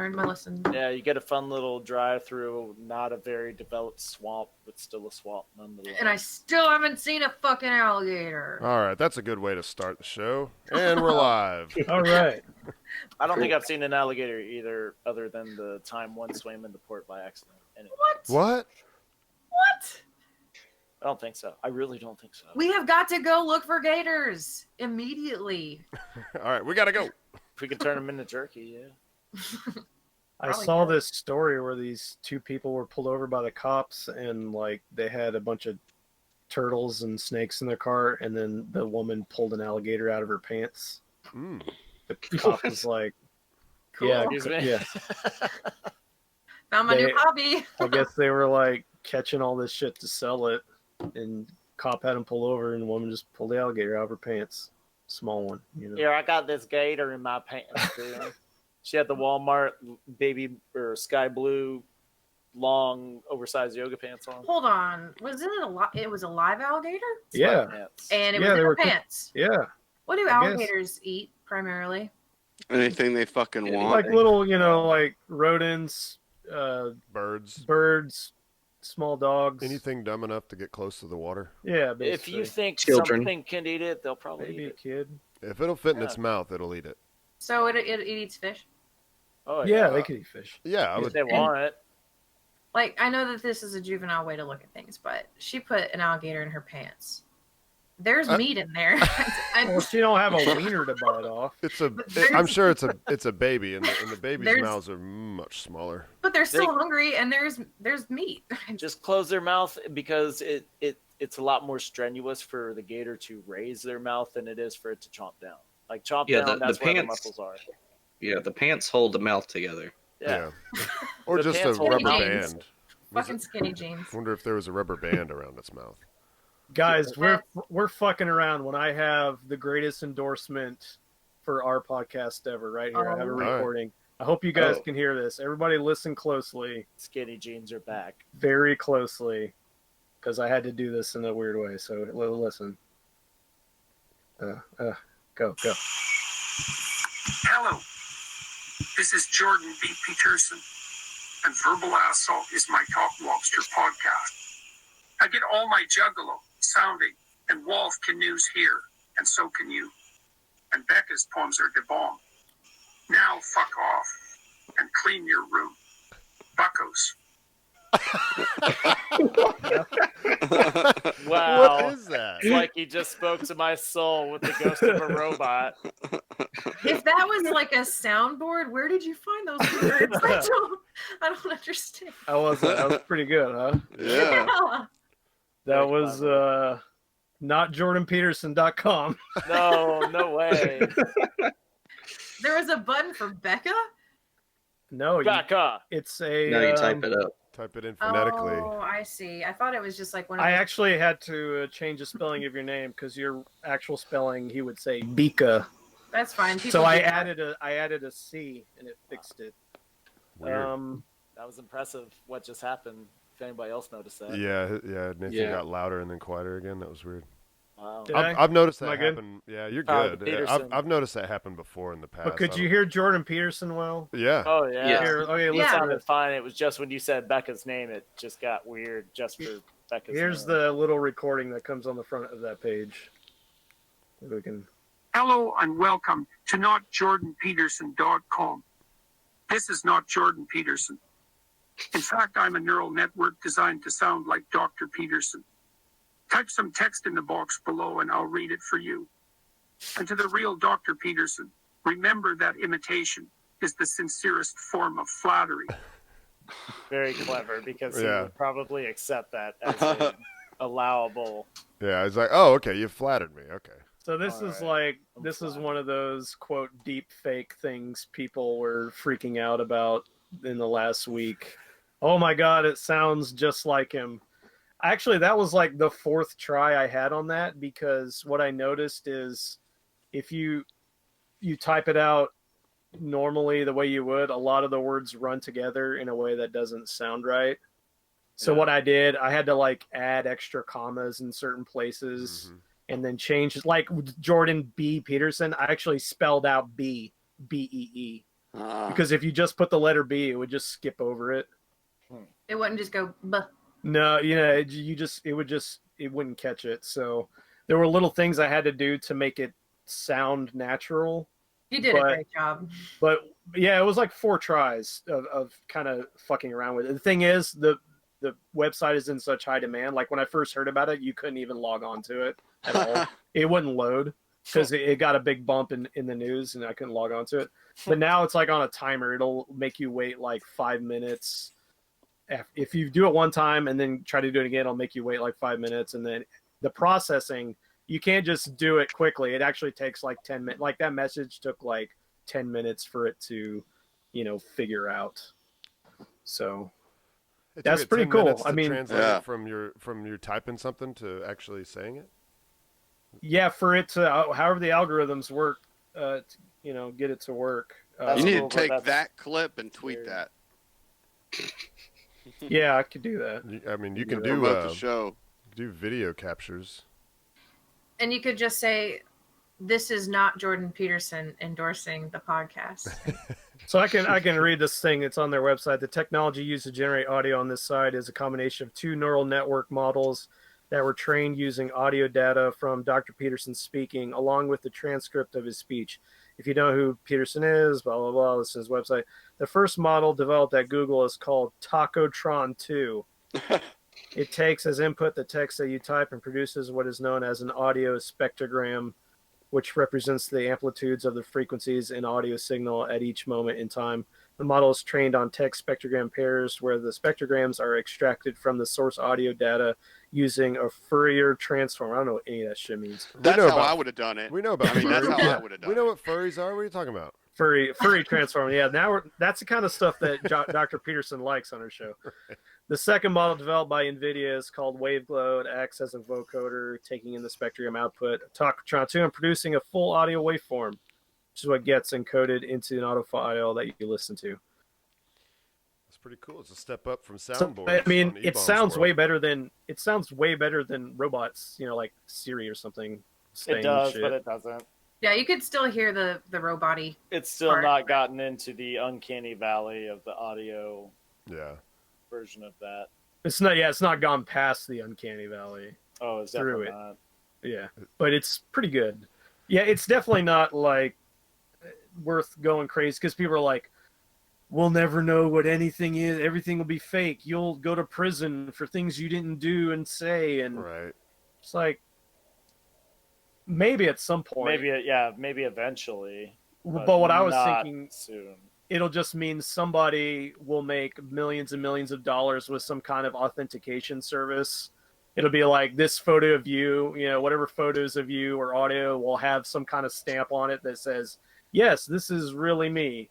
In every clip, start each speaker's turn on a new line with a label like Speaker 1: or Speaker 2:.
Speaker 1: learned my lesson.
Speaker 2: Yeah, you get a fun little drive through, not a very developed swamp, but still a swamp nonetheless.
Speaker 1: And I still haven't seen a fucking alligator.
Speaker 3: All right, that's a good way to start the show. And we're live.
Speaker 4: All right.
Speaker 2: I don't think I've seen an alligator either, other than the time one swam into port by accident. Anyway,
Speaker 1: What?
Speaker 2: I don't think so. I really don't think so.
Speaker 1: We have got to go look for gators immediately.
Speaker 3: All right, we got to go.
Speaker 2: If we could turn them into jerky, yeah.
Speaker 4: I saw this story where these two people were pulled over by the cops and like they had a bunch of turtles and snakes in their car, and then the woman pulled an alligator out of her pants. The cop was like,
Speaker 1: Cool.
Speaker 4: yeah,
Speaker 2: Excuse me?
Speaker 4: yeah.
Speaker 1: Found my new hobby.
Speaker 4: I guess they were like catching all this shit to sell it, and cop had him pull over, and the woman just pulled the alligator out of her pants. Small one, you know.
Speaker 2: Here, I got this gator in my pants. Dude. She had the Walmart baby or sky blue, long, oversized yoga pants on.
Speaker 1: Hold on. Was it it was a live alligator?
Speaker 4: Yeah.
Speaker 2: Pants.
Speaker 1: And it was in her pants.
Speaker 4: Yeah.
Speaker 1: What do alligators eat primarily?
Speaker 5: Anything they fucking want.
Speaker 4: Like little, you know, like rodents, birds, small dogs.
Speaker 3: Anything dumb enough to get close to the water.
Speaker 4: Yeah, basically.
Speaker 2: If you think
Speaker 5: Children.
Speaker 2: something can eat it, they'll probably
Speaker 4: Maybe
Speaker 2: eat
Speaker 4: a
Speaker 2: it.
Speaker 4: kid.
Speaker 3: If it'll fit in its mouth, it'll eat it.
Speaker 1: So it eats fish?
Speaker 2: Oh,
Speaker 4: Yeah, they could eat fish.
Speaker 3: Yeah, I
Speaker 2: If
Speaker 3: would.
Speaker 2: they want it.
Speaker 1: Like, I know that this is a juvenile way to look at things, but she put an alligator in her pants. There's meat in there.
Speaker 4: Well, she don't have a wiener to bite off.
Speaker 3: It's a. I'm sure it's a baby, and the baby's mouths are much smaller.
Speaker 1: But they're still hungry, and there's meat.
Speaker 2: Just close their mouth because it's a lot more strenuous for the gator to raise their mouth than it is for it to chomp down. Like chomp down, that's where the muscles are.
Speaker 6: Yeah, the pants hold the mouth together.
Speaker 2: Yeah.
Speaker 3: Or
Speaker 2: The
Speaker 3: just a
Speaker 2: pants hold
Speaker 3: rubber
Speaker 1: jeans.
Speaker 3: band.
Speaker 1: Fucking skinny jeans.
Speaker 3: I wonder if there was a rubber band around its mouth.
Speaker 4: Guys, we're fucking around when I have the greatest endorsement for our podcast ever right here. I have a recording. I hope you guys can hear this. Everybody listen closely.
Speaker 2: Skinny jeans are back.
Speaker 4: Very closely. Because I had to do this in a weird way. So listen. Go.
Speaker 7: Hello. This is Jordan B. Peterson, and Verbal Assault is my Talk Lobster podcast. I get all my Juggalo, Sounding, and Wolf canoes here, and so can you. And Becca's poems are the bomb. Now fuck off and clean your room. Buckos.
Speaker 2: Wow.
Speaker 3: What is that?
Speaker 2: It's like he just spoke to my soul with the ghost of a robot.
Speaker 1: If that was like a soundboard, where did you find those words? I don't understand.
Speaker 4: That was pretty good, huh?
Speaker 5: Yeah.
Speaker 4: That was not JordanPeterson.com.
Speaker 2: No way.
Speaker 1: There was a button for Becca?
Speaker 4: No,
Speaker 2: Becca.
Speaker 4: it's a.
Speaker 6: No, you type it up.
Speaker 3: Type it in phonetically.
Speaker 1: Oh, I see. I thought it was just like one of
Speaker 4: I
Speaker 1: those-
Speaker 4: actually had to change the spelling of your name because your actual spelling, he would say Bika.
Speaker 1: That's fine.
Speaker 4: So
Speaker 1: People
Speaker 4: I
Speaker 1: do that.
Speaker 4: added a C and it fixed it.
Speaker 3: Weird.
Speaker 2: That was impressive. What just happened? If anybody else noticed that.
Speaker 3: Yeah. Nathan got louder and then quieter again. That was weird.
Speaker 2: Wow.
Speaker 3: I've noticed
Speaker 4: Am I
Speaker 3: that
Speaker 4: good?
Speaker 3: happen. Yeah, you're
Speaker 2: Todd
Speaker 3: good.
Speaker 2: Peterson.
Speaker 3: I've noticed that happen before in the past.
Speaker 4: But could you hear Jordan Peterson well?
Speaker 3: Yeah.
Speaker 2: Oh yeah.
Speaker 6: Yeah.
Speaker 4: Here, okay,
Speaker 2: It
Speaker 4: listen.
Speaker 2: sounded fine. It was just when you said Becca's name, it just got weird. Just for Becca's
Speaker 4: Here's
Speaker 2: name.
Speaker 4: the little recording that comes on the front of that page. If we can.
Speaker 7: Hello and welcome to NotJordanPeterson.com. This is not Jordan Peterson. In fact, I'm a neural network designed to sound like Dr. Peterson. Type some text in the box below and I'll read it for you. And to the real Dr. Peterson, remember that imitation is the sincerest form of flattery.
Speaker 2: Very clever because he
Speaker 3: Yeah.
Speaker 2: would probably accept that as an allowable.
Speaker 3: Yeah. It's like, oh, okay, you flattered me. Okay.
Speaker 4: So this is this is one of those quote deep fake things people were freaking out about in the last week. Oh my God, it sounds just like him. Actually, that was like the fourth try I had on that because what I noticed is if you type it out normally the way you would, a lot of the words run together in a way that doesn't sound right. So what I did, I had to like add extra commas in certain places and then change, like Jordan B. Peterson. I actually spelled out B-E-E. Because if you just put the letter B, it would just skip over it.
Speaker 1: It wouldn't just go, buh.
Speaker 4: No, it wouldn't catch it. So there were little things I had to do to make it sound natural.
Speaker 1: You did a great job.
Speaker 4: But yeah, it was like 4 tries of kind of fucking around with it. The thing is, the website is in such high demand. Like when I first heard about it, you couldn't even log on to it at all. It wouldn't load because it got a big bump in the news and I couldn't log on to it. But now it's like on a timer. It'll make you wait like 5 minutes. If you do it one time and then try to do it again, it'll make you wait like 5 minutes. And then the processing, you can't just do it quickly. It actually takes like 10 minutes. Like that message took like 10 minutes for it to, figure out. So that's pretty cool. I mean,
Speaker 3: translate from your typing something to actually saying it.
Speaker 4: Yeah, for it to, however the algorithms work, get it to work.
Speaker 5: You need to take that clip and tweet that.
Speaker 4: Yeah, I could do that.
Speaker 3: I mean, you can do
Speaker 5: the show.
Speaker 3: Do video captures.
Speaker 1: And you could just say, "This is not Jordan Peterson endorsing the podcast."
Speaker 4: So I can read this thing. It's on their website. The technology used to generate audio on this site is a combination of 2 neural network models that were trained using audio data from Dr. Peterson speaking, along with the transcript of his speech. If you know who Peterson is, blah, blah, blah, this is his website. The first model developed at Google is called Tacotron 2. It takes as input the text that you type and produces what is known as an audio spectrogram, which represents the amplitudes of the frequencies in audio signal at each moment in time. The model is trained on text spectrogram pairs where the spectrograms are extracted from the source audio data using a Fourier transform. I don't know what any of that shit means.
Speaker 5: That's how I would have done it.
Speaker 3: We know about
Speaker 5: that's how I would have done it.
Speaker 3: We know what furries are. What are you talking about?
Speaker 4: Furry transform. Yeah, that's the kind of stuff that Dr. Peterson likes on her show. Right. The second model developed by NVIDIA is called WaveGlow. It acts as a vocoder, taking in the spectrum output, Tacotron 2, and producing a full audio waveform, which is what gets encoded into an audio file that you listen to.
Speaker 3: That's pretty cool. It's a step up from soundboard.
Speaker 4: So, I mean, it sounds way better than robots, like Siri or something.
Speaker 2: It does, but it doesn't.
Speaker 1: Yeah, you could still hear the robot-y.
Speaker 2: It's still not gotten into the uncanny valley of the audio version of that.
Speaker 4: It's not gone past the uncanny valley.
Speaker 2: Oh, it's definitely not.
Speaker 4: Yeah, but it's pretty good. Yeah, it's definitely not like worth going crazy because people are like, we'll never know what anything is. Everything will be fake. You'll go to prison for things you didn't do and say. And it's like, maybe at some point.
Speaker 2: Maybe eventually.
Speaker 4: But what I was thinking,
Speaker 2: soon.
Speaker 4: It'll just mean somebody will make millions and millions of dollars with some kind of authentication service. It'll be like this photo of you, whatever photos of you or audio will have some kind of stamp on it that says, yes, this is really me.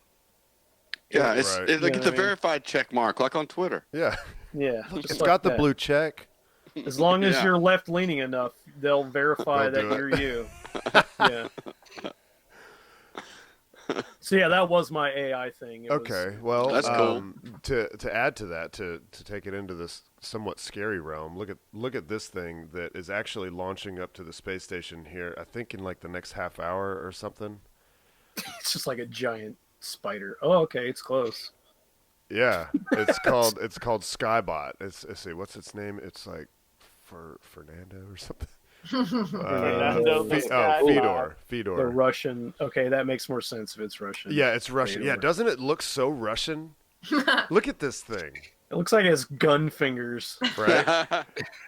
Speaker 5: Yeah, it's a verified check mark, like on Twitter.
Speaker 3: Yeah.
Speaker 4: Yeah.
Speaker 3: It's got the blue check.
Speaker 4: As long as you're left-leaning enough, they'll verify that you're you. Yeah. So yeah, that was my AI thing.
Speaker 3: Well,
Speaker 5: that's cool.
Speaker 3: To add to that, to take it into this somewhat scary realm, look at this thing that is actually launching up to the space station here. I think in like the next half hour or something.
Speaker 4: It's just like a giant spider. Oh, okay, it's close.
Speaker 3: Yeah, it's called Skybot. Let's see, what's its name? It's like Fernando or something. Fedor.
Speaker 4: The Russian. Okay, that makes more sense if it's Russian.
Speaker 3: Yeah, it's Russian.
Speaker 4: Fedor.
Speaker 3: Yeah, doesn't it look so Russian? Look at this thing.
Speaker 4: It looks like it has gun fingers.
Speaker 3: Right.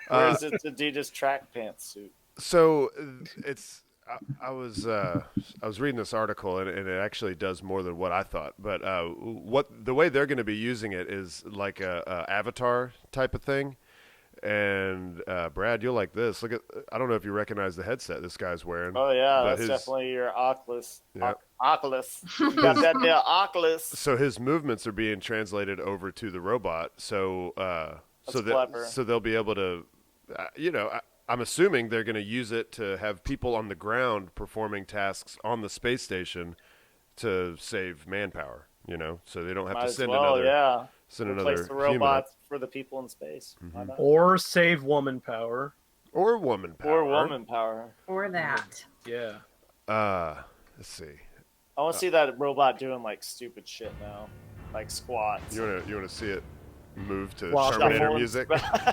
Speaker 2: Or is it Adidas track pants suit?
Speaker 3: So it's. I was reading this article and it actually does more than what I thought. But the way they're going to be using it is like a avatar type of thing. And Brad, you'll like this. Look at, I don't know if you recognize the headset this guy's wearing.
Speaker 2: Oh yeah, that's definitely your Oculus. Yeah. Oculus. You got that there Oculus.
Speaker 3: So his movements are being translated over to the robot. So they'll be able to, I'm assuming they're going to use it to have people on the ground performing tasks on the space station to save manpower. So they don't have to send another. Send
Speaker 2: replace the robots for the people in space.
Speaker 3: Mm-hmm.
Speaker 4: Or save woman power.
Speaker 3: Or woman power.
Speaker 1: Or that.
Speaker 4: Yeah.
Speaker 3: Let's see.
Speaker 2: I want to see that robot doing like stupid shit now, like squats.
Speaker 3: You wanna see it move to Terminator music?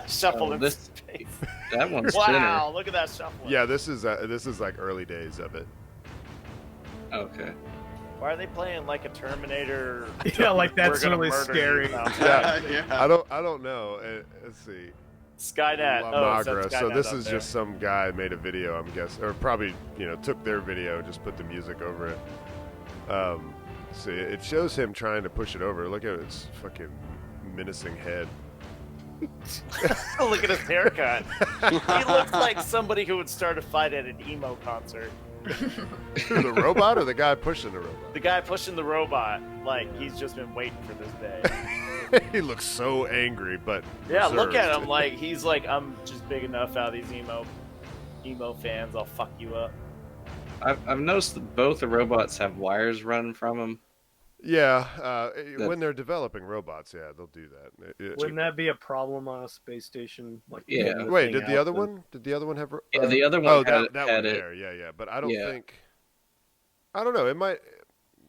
Speaker 2: Shuffle in space.
Speaker 6: That one's
Speaker 2: wow! Look at that shuffle.
Speaker 3: Yeah, this is like early days of it.
Speaker 6: Okay.
Speaker 2: Why are they playing like a Terminator?
Speaker 4: Yeah, like that's really scary.
Speaker 3: Yeah. I don't know. Let's see.
Speaker 2: Skynet.
Speaker 3: Magra. So this is just some guy made a video, I'm guessing, or probably took their video, just put the music over it. See, it shows him trying to push it over. Look at its fucking menacing head.
Speaker 2: Look at his haircut. He looks like somebody who would start a fight at an emo concert.
Speaker 3: The robot or the guy pushing the robot?
Speaker 2: The guy pushing the robot, like he's just been waiting for this day.
Speaker 3: He looks so angry, but
Speaker 2: yeah, reserved. Look at him, like he's like, I'm just big enough out of these emo fans. I'll fuck you up.
Speaker 6: I've noticed that both the robots have wires running from them.
Speaker 3: Yeah, when they're developing robots, yeah, they'll do that.
Speaker 4: Wouldn't that be a problem on a space station? Like,
Speaker 6: yeah.
Speaker 3: Wait, did the other one? Did the other one have?
Speaker 6: Yeah, the other one.
Speaker 3: Oh, that one there. Yeah. But I don't think. I don't know. It might.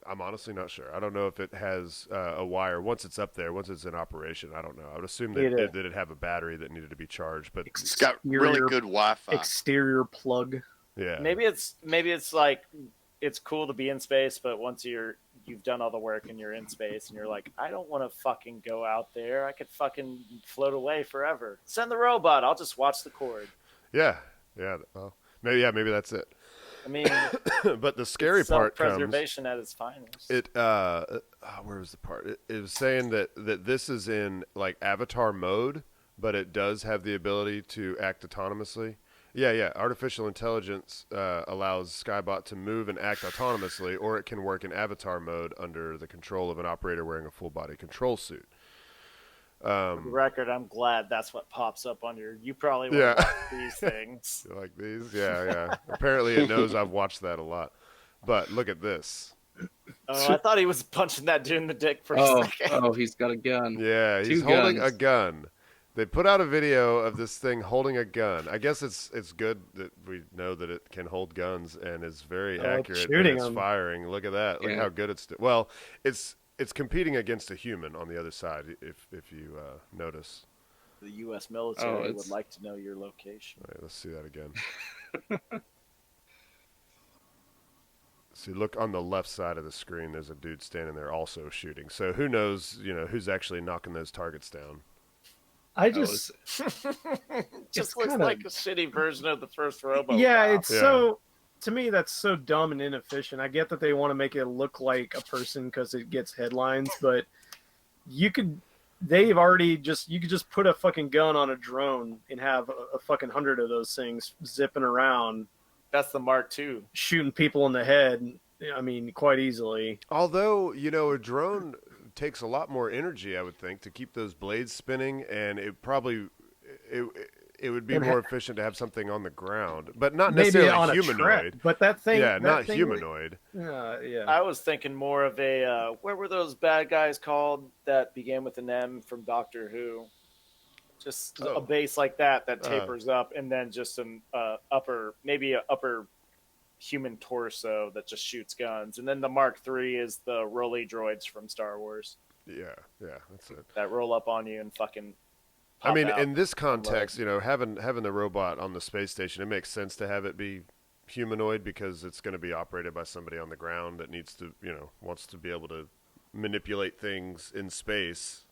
Speaker 3: I'm honestly not sure. I don't know if it has a wire once it's up there, once it's in operation. I don't know. I would assume that it'd have a battery that needed to be charged, but
Speaker 5: it's got really good Wi-Fi.
Speaker 4: Exterior plug.
Speaker 3: Yeah.
Speaker 2: Maybe it's like it's cool to be in space, but once you've done all the work and you're in space and you're like, I don't want to fucking go out there. I could fucking float away forever. Send the robot. I'll just watch the cord.
Speaker 3: Yeah. Well, maybe that's it.
Speaker 2: I mean,
Speaker 3: but the scary part comes.
Speaker 2: Self-preservation at its finest.
Speaker 3: Where was the part? It was saying that this is in like avatar mode, but it does have the ability to act autonomously. Yeah. Artificial intelligence allows Skybot to move and act autonomously, or it can work in avatar mode under the control of an operator wearing a full body control suit.
Speaker 2: For the record, I'm glad that's what pops up on you probably want to watch these things.
Speaker 3: You like these? Yeah. Apparently it knows I've watched that a lot. But look at this.
Speaker 2: Oh, I thought he was punching that dude in the dick for a second.
Speaker 6: Oh, he's got a gun.
Speaker 3: Yeah, he's holding a gun. They put out a video of this thing holding a gun. I guess it's good that we know that it can hold guns and is very accurate in its firing. Look at that. Look how good it's well, it's competing against a human on the other side, if you notice.
Speaker 2: The U.S. military would like to know your location.
Speaker 3: All right, let's see that again. See, look on the left side of the screen. There's a dude standing there also shooting. So who knows, who's actually knocking those targets down.
Speaker 4: I just...
Speaker 2: just looks like a shitty version of the first Robo.
Speaker 4: Yeah, so... To me, that's so dumb and inefficient. I get that they want to make it look like a person because it gets headlines, but you could just put a fucking gun on a drone and have a fucking 100 of those things zipping around.
Speaker 2: That's the Mark II.
Speaker 4: Shooting people in the head, I mean, quite easily.
Speaker 3: Although, a drone takes a lot more energy, I would think, to keep those blades spinning, and it would be more efficient to have something on the ground, but not necessarily on humanoid.
Speaker 4: But that thing,
Speaker 3: not humanoid.
Speaker 4: Yeah.
Speaker 2: I was thinking more of a where were those bad guys called that began with an M from Doctor Who? Just a base like that tapers up, and then just an upper human torso that just shoots guns, and then the Mark III is the rolly droids from Star Wars.
Speaker 3: Yeah, that's it.
Speaker 2: That roll up on you and fucking.
Speaker 3: I mean, in this context, having the robot on the space station, it makes sense to have it be humanoid because it's going to be operated by somebody on the ground that needs to, wants to be able to manipulate things in space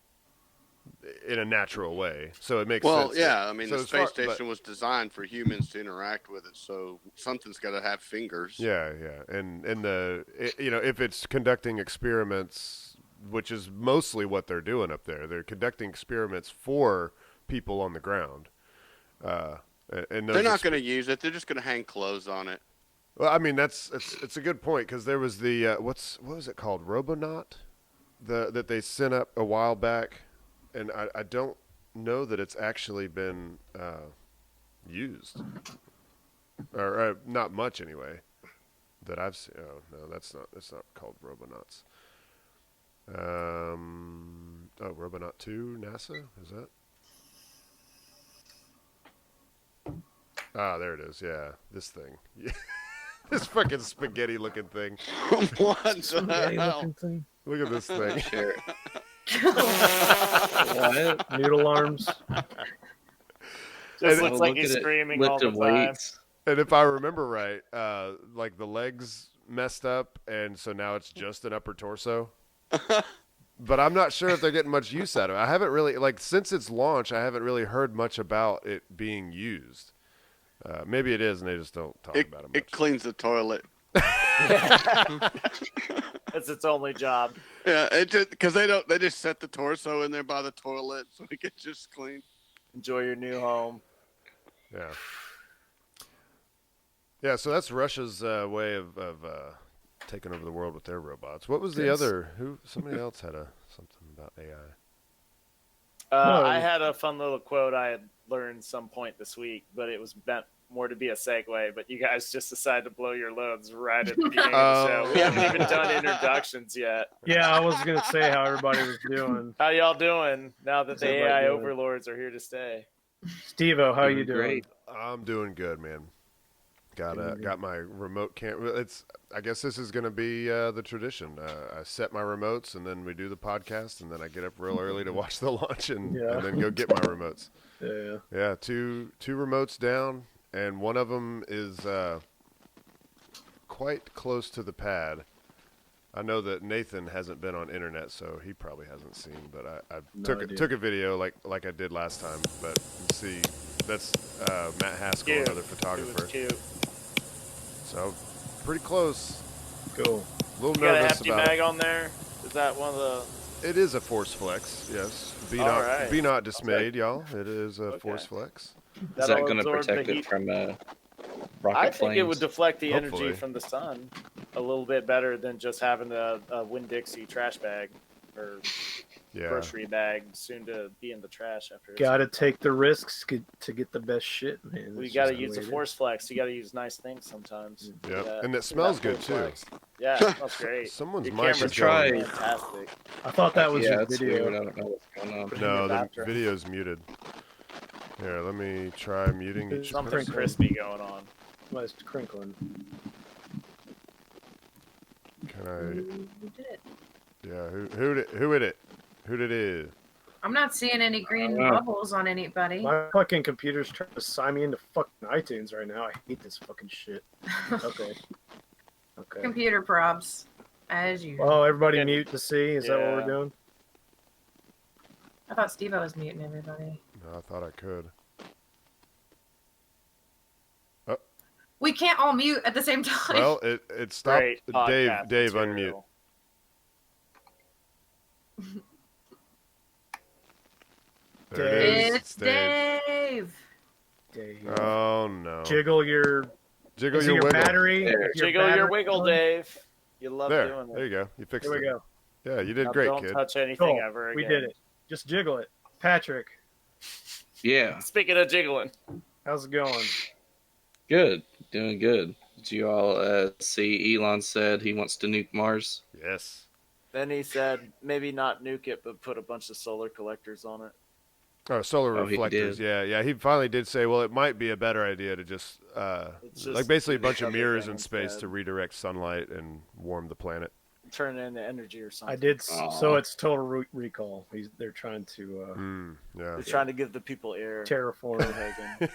Speaker 3: in a natural way. So it makes sense.
Speaker 5: Well, yeah, I mean, the space station was designed for humans to interact with it, so something's got to have fingers.
Speaker 3: Yeah, and if it's conducting experiments, which is mostly what they're doing up there. They're conducting experiments for people on the ground. And
Speaker 5: they're not going to use it. They're just going to hang clothes on it.
Speaker 3: Well, I mean, it's a good point because there was the what was it called, Robonaut, that they sent up a while back, and I don't know that it's actually been used, or not much anyway, that I've seen. Oh no, that's not called Robonauts. Robonaut 2, NASA, is that? There it is. Yeah, this thing. Yeah. This fucking spaghetti-looking thing.
Speaker 5: What the hell?
Speaker 3: Look at this thing.
Speaker 6: Sure.
Speaker 4: What? Noodle arms.
Speaker 2: Just looks like he's screaming all the time.
Speaker 6: Weights.
Speaker 3: And if I remember right, like the legs messed up, and so now it's just an upper torso. But I'm not sure if they're getting much use out of it. I haven't really, like, since its launch, I haven't really heard much about it being used. Maybe it is, and they just don't talk about it much.
Speaker 5: It cleans the toilet.
Speaker 2: That's its only job.
Speaker 5: Yeah, because they just set the torso in there by the toilet so it gets just clean.
Speaker 2: Enjoy your new home.
Speaker 3: Yeah. Yeah, so that's Russia's way of taking over the world with their robots. What was the other? Somebody else had something about AI.
Speaker 2: I had a fun little quote I had learned some point this week, but it was meant more to be a segue. But you guys just decided to blow your loads right at the beginning of the show. We haven't even done introductions yet.
Speaker 4: Yeah, I was gonna say how everybody was doing.
Speaker 2: How y'all doing now that the AI overlords are here to stay?
Speaker 4: Steve-O, how you doing?
Speaker 6: Great.
Speaker 3: I'm doing good, man. Got my remote camera. I guess this is going to be the tradition. I set my remotes, and then we do the podcast, and then I get up real early to watch the launch, and then go get my remotes.
Speaker 4: Yeah.
Speaker 3: Yeah, two remotes down, and one of them is quite close to the pad. I know that Nathan hasn't been on internet, so he probably hasn't seen. But I took a video like I did last time. But you see, that's Matt Haskell, another photographer.
Speaker 2: It was cute.
Speaker 3: So pretty close.
Speaker 4: Cool.
Speaker 3: A little
Speaker 2: You got a
Speaker 3: nervous
Speaker 2: hefty
Speaker 3: about
Speaker 2: mag on there? Is that one of the?
Speaker 3: it. Is a force flex, yes. Be not dismayed, y'all. It is a force flex.
Speaker 6: Is that going to protect it from rocket
Speaker 2: I think
Speaker 6: flames?
Speaker 2: it would deflect the
Speaker 3: Hopefully.
Speaker 2: energy from the sun a little bit better than just having a Winn-Dixie trash bag or grocery bag soon to be in the trash after.
Speaker 4: Gotta take the risks to get the best shit, man.
Speaker 2: We got to use the force flex. You got to use nice things sometimes.
Speaker 3: Yeah, and it smells good too.
Speaker 2: Flex. Yeah, it smells great.
Speaker 3: Someone's
Speaker 2: Your
Speaker 3: mic
Speaker 2: camera's
Speaker 3: is going.
Speaker 2: fantastic.
Speaker 4: I thought that was your
Speaker 6: it's
Speaker 4: video.
Speaker 6: weird. I don't know what's going on.
Speaker 3: No, the
Speaker 2: bathroom.
Speaker 3: video's muted. Here, let me try muting each
Speaker 2: Something
Speaker 3: person.
Speaker 2: crispy going on.
Speaker 4: Nice crinkling.
Speaker 3: Can I?
Speaker 1: Who did it?
Speaker 3: Yeah, who did it?
Speaker 1: I'm not seeing any green
Speaker 6: Wow.
Speaker 1: bubbles on anybody.
Speaker 4: My fucking computer's trying to sign me into fucking iTunes right now. I hate this fucking shit. Okay.
Speaker 1: Computer probs, as usual.
Speaker 4: Oh, everybody mute to see. Is that what
Speaker 2: Yeah.
Speaker 4: we're doing?
Speaker 1: I thought Steve-O was muting everybody.
Speaker 3: No, I thought I could.
Speaker 1: We can't all mute at the same time.
Speaker 3: Well, it stopped.
Speaker 2: Great podcast
Speaker 3: Dave,
Speaker 2: material.
Speaker 3: unmute. There it is.
Speaker 1: It's Dave.
Speaker 4: Dave.
Speaker 3: Oh no!
Speaker 4: Jiggle your
Speaker 3: wiggle.
Speaker 4: battery.
Speaker 6: There.
Speaker 2: Jiggle your wiggle, Dave. You love
Speaker 3: There,
Speaker 2: doing it.
Speaker 3: there you go. You fixed
Speaker 4: There
Speaker 3: it.
Speaker 4: we go.
Speaker 3: Yeah, you did
Speaker 2: Now
Speaker 3: great,
Speaker 2: don't
Speaker 3: kid.
Speaker 2: touch anything
Speaker 4: Cool.
Speaker 2: ever again.
Speaker 4: We did it. Just jiggle it. Patrick,
Speaker 6: Yeah,
Speaker 2: Speaking of jiggling,
Speaker 4: how's it going?
Speaker 6: good. Doing good. Did you all see Elon said he wants to nuke Mars?
Speaker 3: Yes.
Speaker 2: then he said maybe not nuke it, but put a bunch of solar collectors on it.
Speaker 3: Oh, solar
Speaker 6: Oh, he
Speaker 3: reflectors.
Speaker 6: did.
Speaker 3: Yeah. He finally did say, well, it might be a better idea to just,
Speaker 2: It's
Speaker 3: like
Speaker 2: just
Speaker 3: basically a bunch of
Speaker 2: another
Speaker 3: mirrors
Speaker 2: thing
Speaker 3: in space
Speaker 2: instead.
Speaker 3: to redirect sunlight and warm the planet.
Speaker 2: Turn it into energy or something.
Speaker 4: I did.
Speaker 6: Aw.
Speaker 4: So it's total recall. They're trying to
Speaker 3: Yeah.
Speaker 2: They're trying to give the people air.
Speaker 4: terraform.
Speaker 2: Hagen.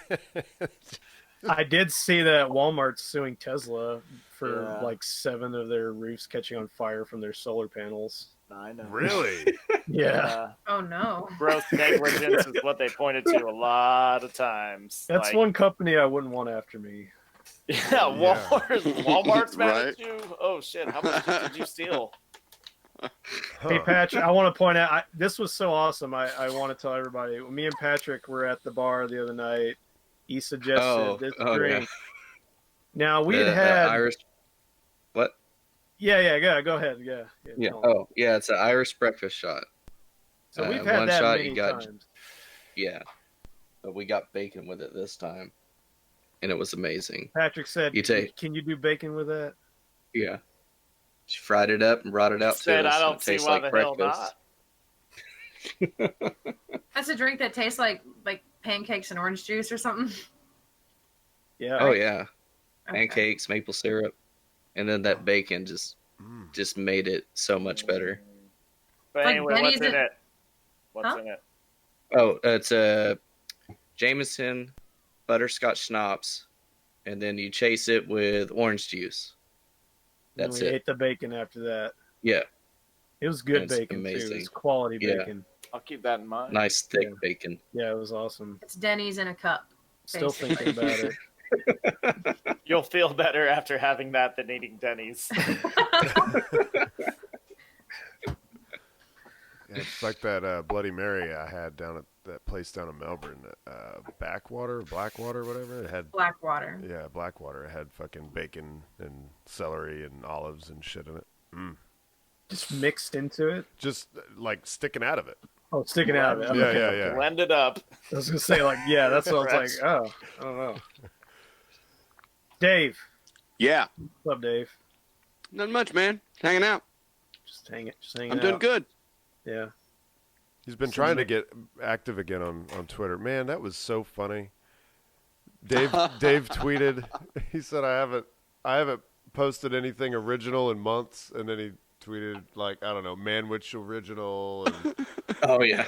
Speaker 4: I did see that Walmart's suing Tesla for
Speaker 2: Yeah.
Speaker 4: like 7 of their roofs catching on fire from their solar panels.
Speaker 2: I know.
Speaker 3: Really?
Speaker 4: Yeah,
Speaker 1: Oh no.
Speaker 2: Gross negligence is what they pointed to a lot of times.
Speaker 4: that's
Speaker 2: Like,
Speaker 4: one company I wouldn't want after me.
Speaker 2: Yeah, Walmart's mad
Speaker 5: Right.
Speaker 2: at you. Oh shit! How much did you steal?
Speaker 4: Hey, Patrick, I want to point out this was so awesome. I want to tell everybody. Me and Patrick were at the bar the other night. He suggested this drink. Now we
Speaker 6: The
Speaker 4: had
Speaker 6: Irish. What?
Speaker 4: Yeah, go ahead. Yeah.
Speaker 6: Yeah.
Speaker 4: tell 'em.
Speaker 6: Oh, yeah. It's an Irish breakfast shot.
Speaker 4: So we've had
Speaker 6: one
Speaker 4: that
Speaker 6: shot,
Speaker 4: many
Speaker 6: you got-
Speaker 4: times.
Speaker 6: Yeah, but we got bacon with it this time, and it was amazing.
Speaker 4: Patrick said,
Speaker 6: You take-
Speaker 4: "Can you do bacon with that?"
Speaker 6: Yeah, she fried it up and brought it out
Speaker 2: Said
Speaker 6: to us.
Speaker 2: I
Speaker 6: and
Speaker 2: don't
Speaker 6: it
Speaker 2: see
Speaker 6: tastes
Speaker 2: why
Speaker 6: like
Speaker 2: the hell
Speaker 6: breakfast.
Speaker 2: not.
Speaker 1: That's a drink that tastes like pancakes and orange juice or something.
Speaker 4: Yeah.
Speaker 6: Oh yeah, pancakes, maple syrup, and then that bacon just made it so much better.
Speaker 2: But
Speaker 1: Like
Speaker 2: anyway,
Speaker 1: Benny's
Speaker 2: what's in
Speaker 1: in-
Speaker 2: it? What's in it?
Speaker 6: Oh, it's a Jameson butterscotch schnapps, and then you chase it with orange juice. That's
Speaker 4: and we
Speaker 6: it.
Speaker 4: ate the bacon after that.
Speaker 6: Yeah.
Speaker 4: It was good
Speaker 6: It's
Speaker 4: bacon
Speaker 6: amazing.
Speaker 4: too. It was quality
Speaker 6: Yeah.
Speaker 4: bacon.
Speaker 2: I'll keep that in mind.
Speaker 6: Nice thick bacon.
Speaker 4: Yeah, it was awesome.
Speaker 1: It's Denny's in a cup.
Speaker 4: Still
Speaker 1: basically.
Speaker 4: thinking about it.
Speaker 2: You'll feel better after having that than eating Denny's.
Speaker 3: Yeah, it's like that Bloody Mary I had down at that place down in Melbourne, Blackwater, whatever. It had
Speaker 1: Blackwater.
Speaker 3: Yeah, Blackwater. It had fucking bacon and celery and olives and shit in it.
Speaker 4: Just mixed into it.
Speaker 3: Just like sticking out of it.
Speaker 4: Oh, sticking out of it.
Speaker 3: Yeah,
Speaker 4: Okay.
Speaker 3: yeah.
Speaker 2: Blend it up.
Speaker 4: I was gonna say, like, yeah, that's what I was like. Oh, I don't know. Dave,
Speaker 5: Yeah.
Speaker 4: what's up, Dave?
Speaker 5: Not much, man. Hanging out.
Speaker 4: Just hanging out.
Speaker 5: I'm doing good.
Speaker 4: Yeah.
Speaker 3: He's been trying to get active again on Twitter. Man, that was so funny. Dave tweeted. He said, "I haven't posted anything original in months," and then he tweeted like, I don't know, Manwich original and
Speaker 6: Oh yeah.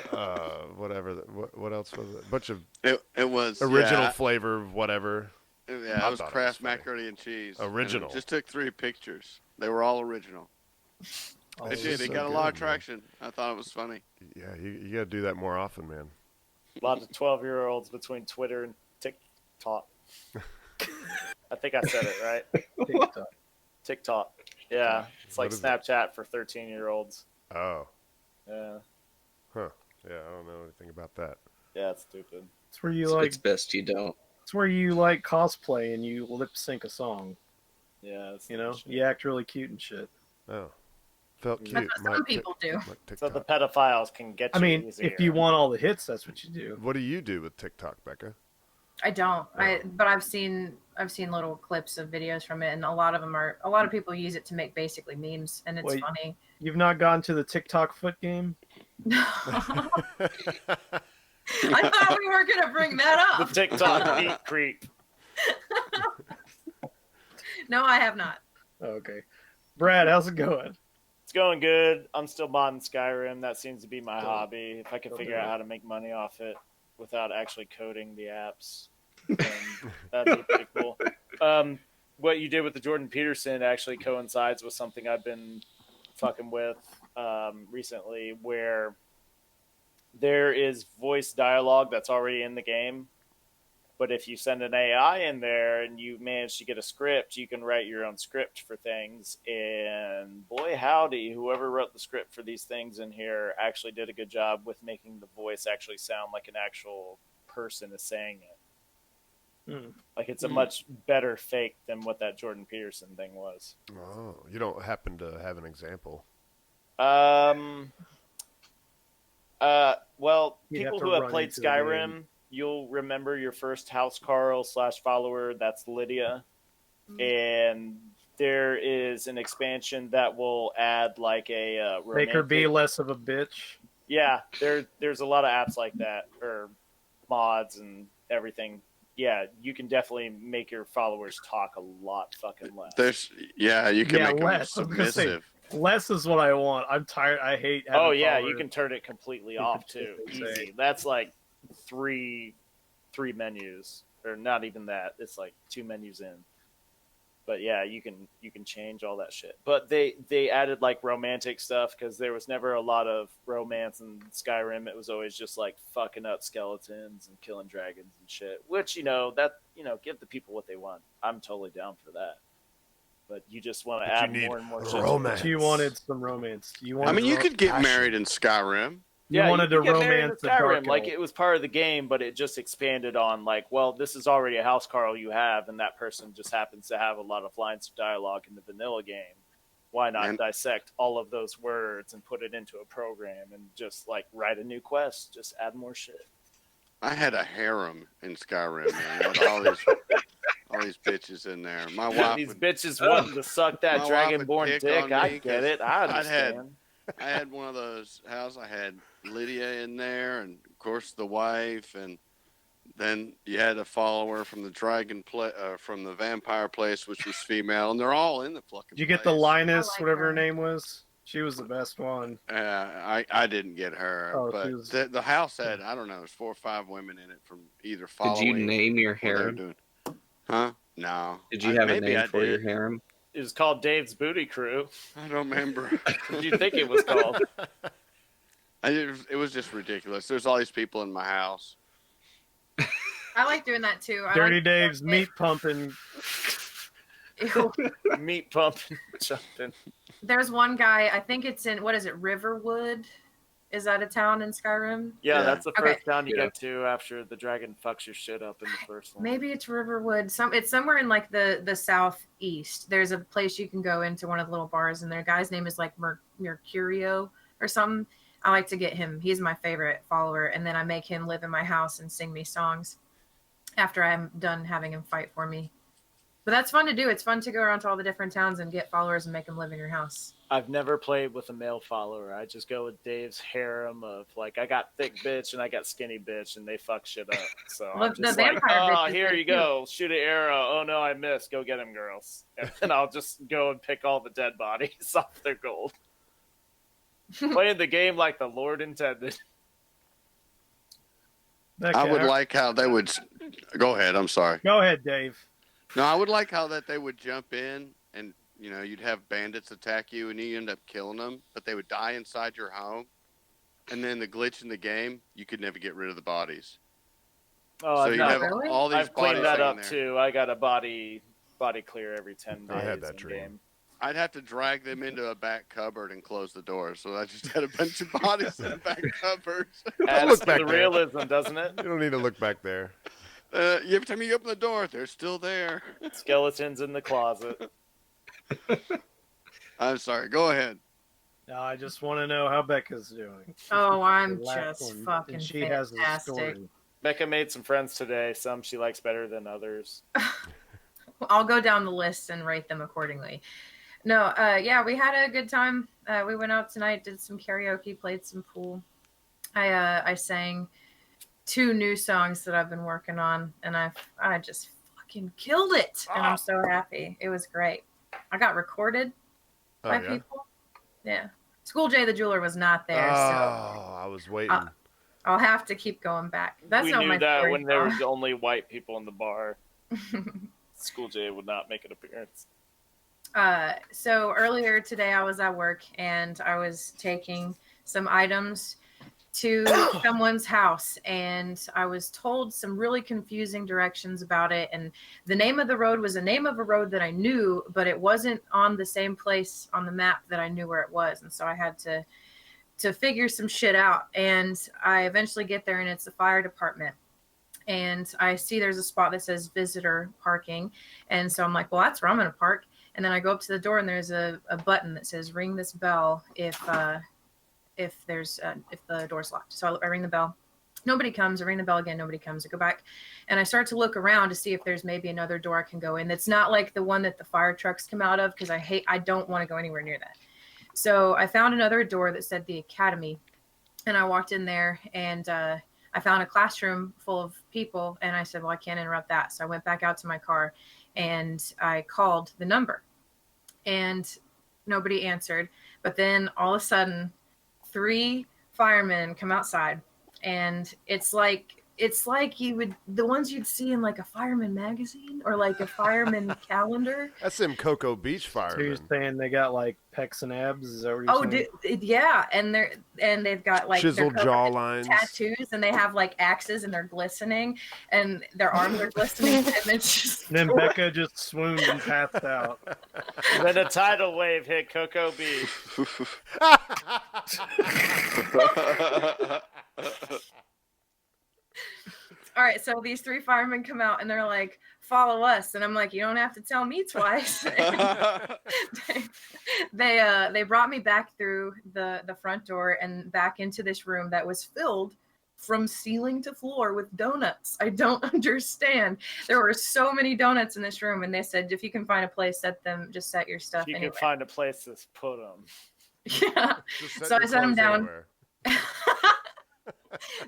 Speaker 3: whatever. What else was it? A bunch of
Speaker 5: It was
Speaker 3: original flavor of whatever.
Speaker 5: Yeah,
Speaker 3: I
Speaker 5: it was
Speaker 3: thought it
Speaker 5: Kraft
Speaker 3: was funny.
Speaker 5: macaroni and cheese.
Speaker 3: Original.
Speaker 5: And it just took 3 pictures. They were all original.
Speaker 4: Oh,
Speaker 5: They
Speaker 4: it
Speaker 5: did.
Speaker 4: was
Speaker 5: They
Speaker 4: so
Speaker 5: got a
Speaker 4: good.
Speaker 5: lot of traction. I thought it was funny.
Speaker 3: Yeah, you got to do that more often, man.
Speaker 2: Lots of 12-year-olds between Twitter and TikTok. I think I said it right.
Speaker 4: TikTok.
Speaker 2: TikTok. Yeah, it's like
Speaker 3: What is it?
Speaker 2: Snapchat for 13-year-olds.
Speaker 3: Oh,
Speaker 2: Yeah,
Speaker 3: huh. Yeah, I don't know anything about that.
Speaker 2: yeah, it's stupid.
Speaker 4: It's where you
Speaker 6: So
Speaker 4: like.
Speaker 6: it's best you don't.
Speaker 4: It's where you like cosplay and you lip sync a song.
Speaker 2: Yeah, it's
Speaker 4: You know,
Speaker 2: shit.
Speaker 4: you act really cute and shit.
Speaker 3: Oh, felt cute.
Speaker 1: That's what some people do.
Speaker 2: So the pedophiles can get you
Speaker 4: I mean,
Speaker 2: easier.
Speaker 4: if you want all the hits, that's what you do.
Speaker 3: What do you do with TikTok, Becca?
Speaker 1: I don't. But I've seen little clips of videos from it, and a lot of people use it to make basically memes, and it's
Speaker 4: Wait.
Speaker 1: funny.
Speaker 4: You've not gone to the TikTok foot game?
Speaker 1: I thought we were gonna bring that
Speaker 2: the
Speaker 1: up.
Speaker 2: TikTok beat creep.
Speaker 1: No, I have not.
Speaker 4: Okay. Brad, how's it going?
Speaker 2: It's going good. I'm still modding Skyrim. That seems to be my
Speaker 4: Still-
Speaker 2: hobby. If I can
Speaker 4: still
Speaker 2: figure
Speaker 4: doing
Speaker 2: out
Speaker 4: it.
Speaker 2: how to make money off it without actually coding the apps, then that'd be pretty cool. What you did with the Jordan Peterson actually coincides with something I've been fucking with recently, where there is voice dialogue that's already in the game. But if you send an AI in there and you manage to get a script, you can write your own script for things. And boy, howdy, whoever wrote the script for these things in here actually did a good job with making the voice actually sound like an actual person is saying it. Like it's a much better fake than what that Jordan Peterson thing was.
Speaker 3: Oh, you don't happen to have an example?
Speaker 2: Well,
Speaker 4: You'd
Speaker 2: people
Speaker 4: have to
Speaker 2: who have
Speaker 4: run
Speaker 2: played
Speaker 4: into the
Speaker 2: Skyrim,
Speaker 4: game.
Speaker 2: you'll remember your first housecarl / follower. That's Lydia, and there is an expansion that will add like a romantic...
Speaker 4: Make her be less of a bitch.
Speaker 2: Yeah, there's a lot of apps like that, or mods and everything. Yeah, you can definitely make your followers talk a lot fucking less.
Speaker 5: You can make them
Speaker 4: less. I was gonna say,
Speaker 5: submissive.
Speaker 4: less is what I want. I'm tired. I hate having
Speaker 2: Oh yeah,
Speaker 4: followers.
Speaker 2: you can turn it completely
Speaker 4: You
Speaker 2: off
Speaker 4: can
Speaker 2: too.
Speaker 4: say-
Speaker 2: Easy. That's like three menus, or not even that. It's like 2 menus in. But yeah, you can change all that shit. But they added like romantic stuff because there was never a lot of romance in Skyrim. It was always just like fucking up skeletons and killing dragons and shit. Which give the people what they want. I'm totally down for that. But you just want to
Speaker 3: But you
Speaker 2: add
Speaker 3: need
Speaker 2: more and more shit.
Speaker 3: romance.
Speaker 4: You wanted some romance. You wanted
Speaker 5: I mean, you could get
Speaker 3: passion.
Speaker 5: married in Skyrim.
Speaker 4: You wanted to
Speaker 2: could get married in
Speaker 4: romance the dark
Speaker 2: Skyrim. Like
Speaker 4: elf.
Speaker 2: it was part of the game, but it just expanded on like, well, this is already a housecarl you have, and that person just happens to have a lot of lines of dialogue in the vanilla game. Why not
Speaker 5: And-
Speaker 2: dissect all of those words and put it into a program and just like write a new quest? Just add more shit.
Speaker 5: I had a harem in Skyrim, man. With all these bitches in there. My wife
Speaker 2: These
Speaker 5: would,
Speaker 2: bitches wanting to suck that
Speaker 5: my wife would
Speaker 2: dragonborn
Speaker 5: pick
Speaker 2: dick.
Speaker 5: on
Speaker 2: I
Speaker 5: me
Speaker 2: get
Speaker 5: 'cause
Speaker 2: it. I
Speaker 5: I'd had-
Speaker 2: understand.
Speaker 5: I had one of those houses. I had Lydia in there, and of course the wife, and Then you had a follower from the from the vampire place, which was female, and they're all in the fucking.
Speaker 4: Did you get the Linus, whatever her name was? She was the best one.
Speaker 5: I didn't get her, but the house had, I don't know, there's 4 or 5 women in it from either following.
Speaker 6: Did you name your harem?
Speaker 5: Huh? No.
Speaker 6: Did you have a name for your harem?
Speaker 2: It was called Dave's Booty Crew.
Speaker 5: I don't remember.
Speaker 2: What did you think it was called?
Speaker 5: It was just ridiculous. There's all these people in my house.
Speaker 1: I like doing that too.
Speaker 4: Dirty Dave's meat pumping.
Speaker 1: Ew.
Speaker 2: Meat pumping, jumping.
Speaker 1: There's one guy, I think it's in, what is it, Riverwood? Is that a town in Skyrim?
Speaker 2: Yeah, that's the first town you get to after the dragon fucks your shit up in the first one.
Speaker 1: Maybe it's Riverwood. It's somewhere in like the southeast. There's a place you can go into, one of the little bars, and their guy's name is like Mercurio or something. I like to get him. He's my favorite follower, and then I make him live in my house and sing me songs after I'm done having him fight for me. But that's fun to do. It's fun to go around to all the different towns and get followers and make them live in your house.
Speaker 2: I've never played with a male follower. I just go with Dave's harem of like, I got thick bitch and I got skinny bitch, and they fuck shit up. So
Speaker 1: Well,
Speaker 2: I'm just like, oh, here you go. Shoot an arrow. Oh, no, I missed. Go get him, girls. And then I'll just go and pick all the dead bodies off their gold. Playing the game like the Lord intended.
Speaker 5: I would like how they would... Go ahead. I'm sorry.
Speaker 4: Go ahead, Dave.
Speaker 5: No, I would like how that they would jump in and, you know, you'd have bandits attack you and you end up killing them, but they would die inside your home. And then the glitch in the game, you could never get rid of the bodies.
Speaker 2: Oh,
Speaker 5: so all these
Speaker 2: I've cleaned that up
Speaker 5: there.
Speaker 2: too. I got a body clear every 10 days.
Speaker 3: I had that dream.
Speaker 2: Game.
Speaker 5: I'd have to drag them into a back cupboard and close the door. So I just had a bunch of bodies in the back cupboard.
Speaker 2: Adds to the realism, doesn't it?
Speaker 3: You don't need to look back there.
Speaker 5: Every time you open the door, they're still there.
Speaker 2: Skeletons in the closet.
Speaker 5: I'm sorry. Go ahead.
Speaker 4: No, I just want to know how Becca's doing.
Speaker 1: Oh, I'm
Speaker 4: The last
Speaker 1: just
Speaker 4: one,
Speaker 1: fucking
Speaker 4: and she
Speaker 1: fantastic.
Speaker 4: has a story.
Speaker 2: Becca made some friends today. Some she likes better than others.
Speaker 1: I'll go down the list and rate them accordingly. No, yeah, we had a good time. We went out tonight, did some karaoke, played some pool. I sang 2 new songs that I've been working on, and I just fucking killed it, and I'm so happy. It was great. I got recorded by people. Yeah. School J the Jeweler was not there, so
Speaker 3: I was waiting.
Speaker 1: I'll have to keep going back. That's
Speaker 2: we
Speaker 1: not
Speaker 2: knew
Speaker 1: my
Speaker 2: that
Speaker 1: story,
Speaker 2: when there was only white people in the bar. School J would not make an appearance.
Speaker 1: So earlier today I was at work and I was taking some items to someone's house, and I was told some really confusing directions about it, and the name of the road was a name of a road that I knew, but it wasn't on the same place on the map that I knew where it was, and so I had to figure some shit out. And I eventually get there, and it's the fire department, and I see there's a spot that says visitor parking, and so I'm like, well, that's where I'm gonna park. And then I go up to the door, and there's a button that says ring this bell if the door's locked. So I ring the bell. Nobody comes. I ring the bell again. Nobody comes. I go back, and I start to look around to see if there's maybe another door I can go in. That's not like the one that the fire trucks come out of, because I don't want to go anywhere near that. So I found another door that said the academy, and I walked in there, and I found a classroom full of people, and I said, well, I can't interrupt that. So I went back out to my car, and I called the number, and nobody answered. But then all of a sudden, 3 firemen come outside, and it's like the ones you'd see in like a fireman magazine or like a fireman calendar.
Speaker 3: That's them Cocoa Beach
Speaker 4: So
Speaker 3: firemen.
Speaker 4: you're saying they got like pecs and abs? Is that what you're saying?
Speaker 1: Yeah, and they've got like
Speaker 3: chiseled jawlines,
Speaker 1: tattoos, and they have like axes, and they're glistening, and their arms are glistening, and it's just.
Speaker 4: And then Becca just swooned and passed out.
Speaker 2: And then a tidal wave hit Cocoa Beach.
Speaker 1: All right, so these 3 firemen come out, and they're like, follow us. And I'm like, you don't have to tell me twice. They brought me back through the front door and back into this room that was filled from ceiling to floor with donuts. I don't understand. There were so many donuts in this room, and they said, if you can find a place, set your stuff
Speaker 2: You
Speaker 1: anywhere.
Speaker 2: can find a place to put them.
Speaker 1: Yeah. So I set them down.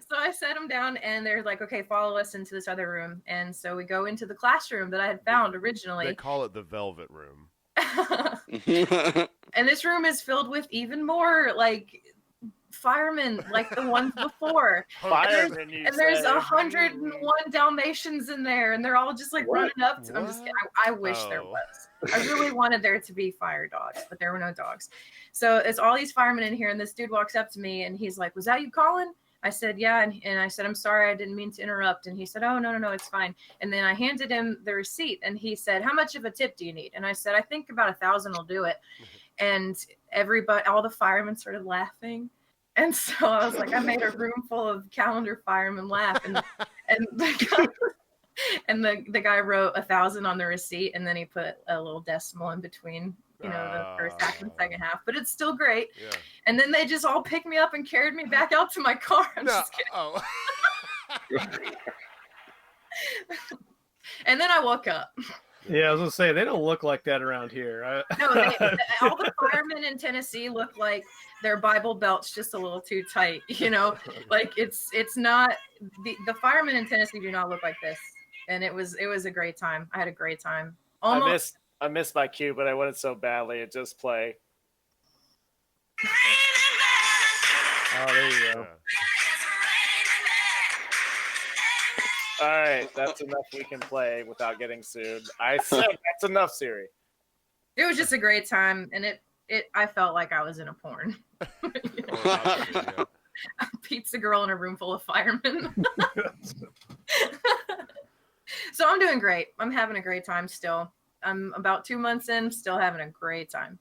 Speaker 1: So I set them down, and they're like, okay, follow us into this other room. And so we go into the classroom that I had found originally.
Speaker 3: They call it the Velvet Room.
Speaker 1: And this room is filled with even more like firemen, like the ones before.
Speaker 2: Firemen,
Speaker 1: and there's 101 Dalmatians in there, and they're all just like running up to. I'm just kidding. I wish there was. I really wanted there to be fire dogs, but there were no dogs. So it's all these firemen in here, and this dude walks up to me, and he's like, "Was that you calling?" I said, "Yeah," and I said, "I'm sorry, I didn't mean to interrupt." And he said, "Oh, no, it's fine." And then I handed him the receipt, and he said, "How much of a tip do you need?" And I said, "I think about 1,000 will do it." And all the firemen started laughing. And so I was like, I made a room full of calendar firemen laugh, and the guy wrote 1,000 on the receipt, and then he put a little decimal in between, the first half and second half. But it's still great.
Speaker 3: Yeah.
Speaker 1: And then they just all picked me up and carried me back out to my car. I'm just kidding.
Speaker 3: Oh.
Speaker 1: And then I woke up.
Speaker 4: Yeah, I was gonna say they don't look like that around here.
Speaker 1: No, all the firemen in Tennessee look like their Bible belt's just a little too tight. Like it's not the firemen in Tennessee do not look like this. And it was a great time. I had a great time. Almost.
Speaker 2: I missed my cue, but I wanted so badly it just play.
Speaker 4: Oh, there you go.
Speaker 3: Yeah.
Speaker 2: All right, that's enough we can play without getting sued. I said that's enough, Siri.
Speaker 1: It was just a great time, and I felt like I was in a porn.
Speaker 3: Yeah.
Speaker 1: Pizza girl in a room full of firemen. So I'm doing great. I'm having a great time still. I'm about 2 months in, still having a great time.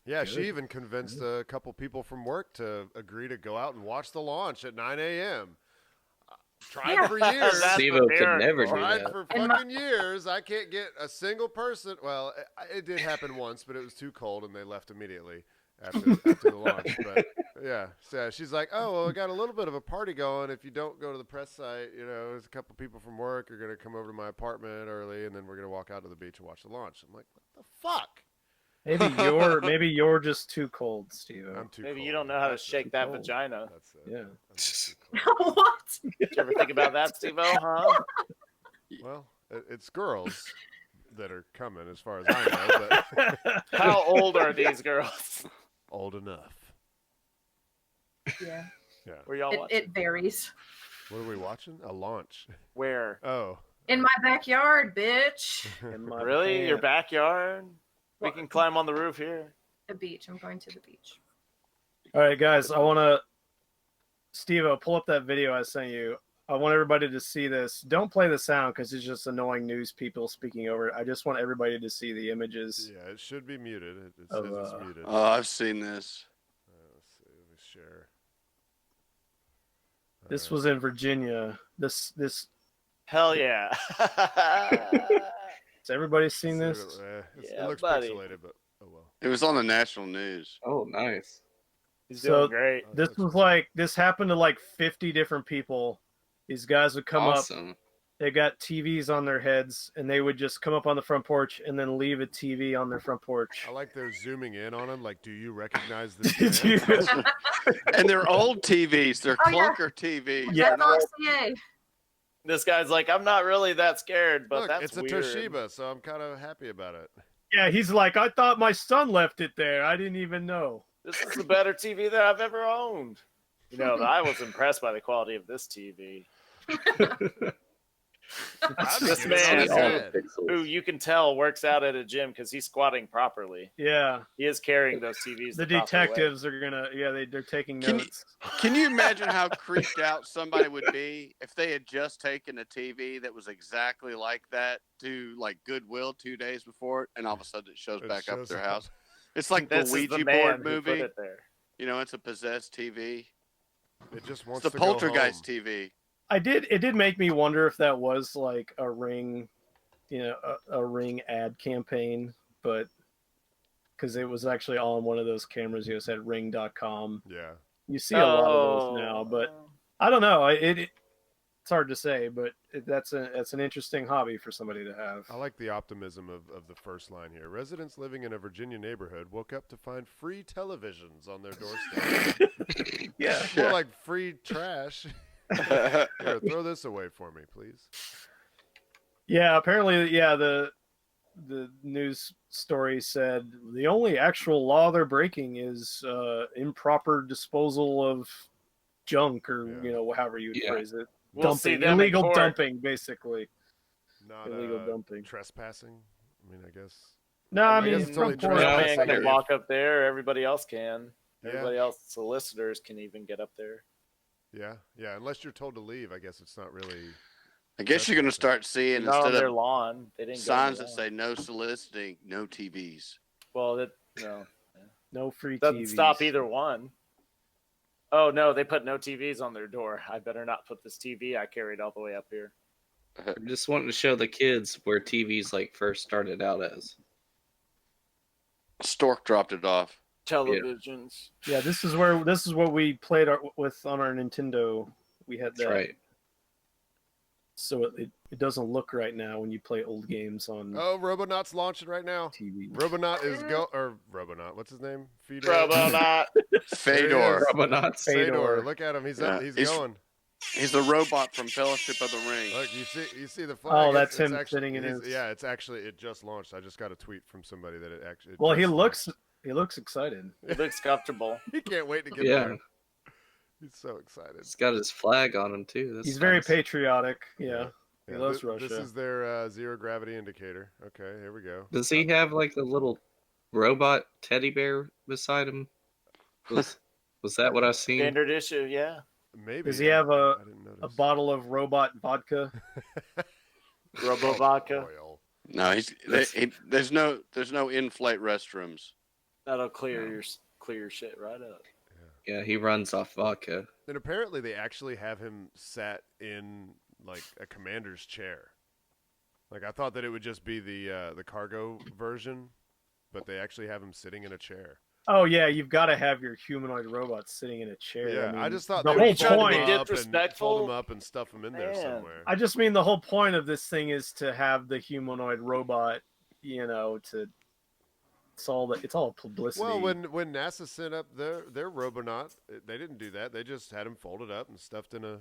Speaker 3: Yeah, she even convinced a couple people from work to agree to go out and watch the launch at 9 a.m. Tried for years.
Speaker 6: Stevo could never do
Speaker 3: Tried
Speaker 6: that.
Speaker 3: for fucking years. I can't get a single person. Well, it did happen once, but it was too cold, and they left immediately after the launch. But yeah, so she's like, "Oh, well, we got a little bit of a party going. If you don't go to the press site, there's a couple people from work are gonna come over to my apartment early, and then we're gonna walk out to the beach and watch the launch." I'm like, "What the fuck?"
Speaker 4: Maybe you're just too cold, Steve.
Speaker 3: I'm too
Speaker 2: Maybe
Speaker 3: cold.
Speaker 2: you don't know how to shake that
Speaker 4: cold.
Speaker 2: vagina.
Speaker 3: That's it.
Speaker 4: Yeah.
Speaker 3: I'm just too cold.
Speaker 1: What?
Speaker 2: Did you ever think about that, Steve-O, huh?
Speaker 3: Well, it's girls that are coming, as far as I know. But
Speaker 2: How old are these girls?
Speaker 3: old enough.
Speaker 1: Yeah.
Speaker 3: Yeah.
Speaker 2: Were y'all watching?
Speaker 1: It varies.
Speaker 3: What are we watching? A launch.
Speaker 2: Where?
Speaker 3: Oh.
Speaker 1: In my backyard, bitch.
Speaker 4: In my
Speaker 2: Really? Your
Speaker 4: pants.
Speaker 2: backyard? We can climb on the roof here.
Speaker 1: The beach. I'm going to the beach.
Speaker 4: All right, guys. I want to, Steve-O, pull up that video I sent you. I want everybody to see this. Don't play the sound because it's just annoying news people speaking over it. I just want everybody to see the images.
Speaker 3: Yeah, it should be muted. It says it's muted.
Speaker 5: Oh, I've seen this.
Speaker 3: Let's see. Let me share.
Speaker 4: This was in Virginia. This.
Speaker 2: Hell yeah.
Speaker 4: Has everybody seen
Speaker 3: It
Speaker 4: this?
Speaker 3: looks
Speaker 2: buddy.
Speaker 3: pixelated, but oh well.
Speaker 5: It was on the national news.
Speaker 6: Oh, nice.
Speaker 2: He's
Speaker 4: So-
Speaker 2: doing great.
Speaker 4: This happened to like 50 different people. These guys would come up.
Speaker 6: Awesome.
Speaker 4: They got TVs on their heads, and they would just come up on the front porch and then leave a TV on their front porch.
Speaker 3: I like they're zooming in on them. Like, do you recognize this?
Speaker 4: Dude.
Speaker 3: man?
Speaker 5: And they're old TVs. They're
Speaker 1: Oh, yeah.
Speaker 5: clunker TVs.
Speaker 4: Yeah.
Speaker 1: That's RCA.
Speaker 2: This guy's like, I'm not really that scared, but
Speaker 3: Look,
Speaker 2: that's
Speaker 3: it's a
Speaker 2: weird.
Speaker 3: Toshiba, so I'm kind of happy about it.
Speaker 4: Yeah, he's like, I thought my son left it there. I didn't even know.
Speaker 2: This is the better TV that I've ever owned. I was impressed by the quality of this TV. This man, who you can tell works out at a gym because he's squatting properly.
Speaker 4: Yeah,
Speaker 2: He is carrying those TVs.
Speaker 4: the
Speaker 2: proper way.
Speaker 4: detectives are gonna. Yeah, they're taking
Speaker 5: Can you-
Speaker 4: notes.
Speaker 5: Can you imagine how creeped out somebody would be if they had just taken a TV that was exactly like that to like Goodwill 2 days before it, and all of a sudden it shows back up at their house? It's like the
Speaker 2: This is
Speaker 5: Ouija
Speaker 2: the man
Speaker 5: board
Speaker 2: who
Speaker 5: movie.
Speaker 2: put it there.
Speaker 5: It's a possessed TV.
Speaker 3: It just
Speaker 5: It's
Speaker 3: wants
Speaker 5: the
Speaker 3: to go
Speaker 5: Poltergeist
Speaker 3: home.
Speaker 5: TV.
Speaker 4: It did make me wonder if that was like a Ring, a Ring ad campaign, but because it was actually on one of those cameras, it said Ring.com.
Speaker 3: Yeah.
Speaker 4: You see a lot of those now, but I don't know. it's hard to say, but that's an interesting hobby for somebody to have.
Speaker 3: I like the optimism of the first line here. Residents living in a Virginia neighborhood woke up to find free televisions on their doorstep.
Speaker 4: Yeah.
Speaker 3: More like free trash. Here, throw this away for me, please.
Speaker 4: Yeah, apparently, yeah, the news story said the only actual law they're breaking is improper disposal of junk, or however you would phrase it.
Speaker 2: We'll
Speaker 4: Dumping, illegal dumping, basically.
Speaker 3: Not
Speaker 4: illegal dumping.
Speaker 3: Trespassing. I mean, I guess.
Speaker 4: No, I mean,
Speaker 3: it's only
Speaker 2: man
Speaker 3: trespassing.
Speaker 2: can walk up there. Everybody else can.
Speaker 3: Yeah.
Speaker 2: Everybody else, solicitors can even get up there.
Speaker 3: Yeah. Unless you're told to leave, I guess it's not really.
Speaker 5: I guess you're going to start seeing
Speaker 2: Not on
Speaker 5: instead
Speaker 2: their
Speaker 5: of
Speaker 2: lawn, they didn't
Speaker 5: signs
Speaker 2: go
Speaker 5: that say no soliciting, no TVs.
Speaker 2: Well,
Speaker 4: no free
Speaker 2: doesn't
Speaker 4: TVs.
Speaker 2: stop either one. Oh no, they put no TVs on their door. I better not put this TV I carried all the way up here.
Speaker 6: I'm just wanting to show the kids where TVs like first started out as.
Speaker 5: Stork dropped it off.
Speaker 2: Televisions.
Speaker 4: Yeah, this is what we played with on our Nintendo. We had that.
Speaker 6: That's right.
Speaker 4: So it doesn't look right now when you play old games on.
Speaker 3: Oh, Robonaut's launching right now.
Speaker 4: TV.
Speaker 3: Robonaut is Robonaut. What's his name? Fedor.
Speaker 2: Robonaut.
Speaker 5: Fedor.
Speaker 6: Robonaut.
Speaker 3: Fedor. Look at him. He's going.
Speaker 5: He's the robot from Fellowship of the Ring.
Speaker 3: Look, you see the flag.
Speaker 4: Oh, that's
Speaker 3: it's
Speaker 4: him
Speaker 3: actually,
Speaker 4: sitting in his.
Speaker 3: Yeah, it just launched. I just got a tweet from somebody that it actually.
Speaker 4: Well, he looks excited.
Speaker 2: He looks comfortable.
Speaker 3: He can't wait to get there. He's so excited.
Speaker 6: He's got his flag on him too.
Speaker 4: He's very patriotic. Yeah. He
Speaker 3: Yeah,
Speaker 4: loves Russia.
Speaker 3: This is their zero gravity indicator. Okay, here we go.
Speaker 6: Does he have like the little robot teddy bear beside him? Was that what I've seen?
Speaker 2: Standard issue, yeah.
Speaker 3: Maybe.
Speaker 4: Does he have a
Speaker 3: I didn't notice.
Speaker 4: bottle of robot vodka?
Speaker 2: Robo vodka.
Speaker 3: Oil.
Speaker 5: No, there's no in-flight restrooms.
Speaker 2: That'll clear your shit right up.
Speaker 6: Yeah, he runs off vodka.
Speaker 3: And apparently they actually have him sat in like a commander's chair. Like I thought that it would just be the cargo version, but they actually have him sitting in a chair.
Speaker 4: Oh yeah, you've got to have your humanoid robot sitting in a chair.
Speaker 3: Yeah,
Speaker 4: I mean,
Speaker 3: I just thought
Speaker 4: the
Speaker 3: they
Speaker 4: whole
Speaker 3: would fold
Speaker 4: point.
Speaker 3: him up
Speaker 2: Disrespectful.
Speaker 3: and fold him up and stuff him in there
Speaker 2: Man.
Speaker 3: somewhere.
Speaker 4: I just mean the whole point of this thing is to have the humanoid robot. It's all publicity.
Speaker 3: Well, when NASA sent up their Robonaut, they didn't do that. They just had him folded up and stuffed in a.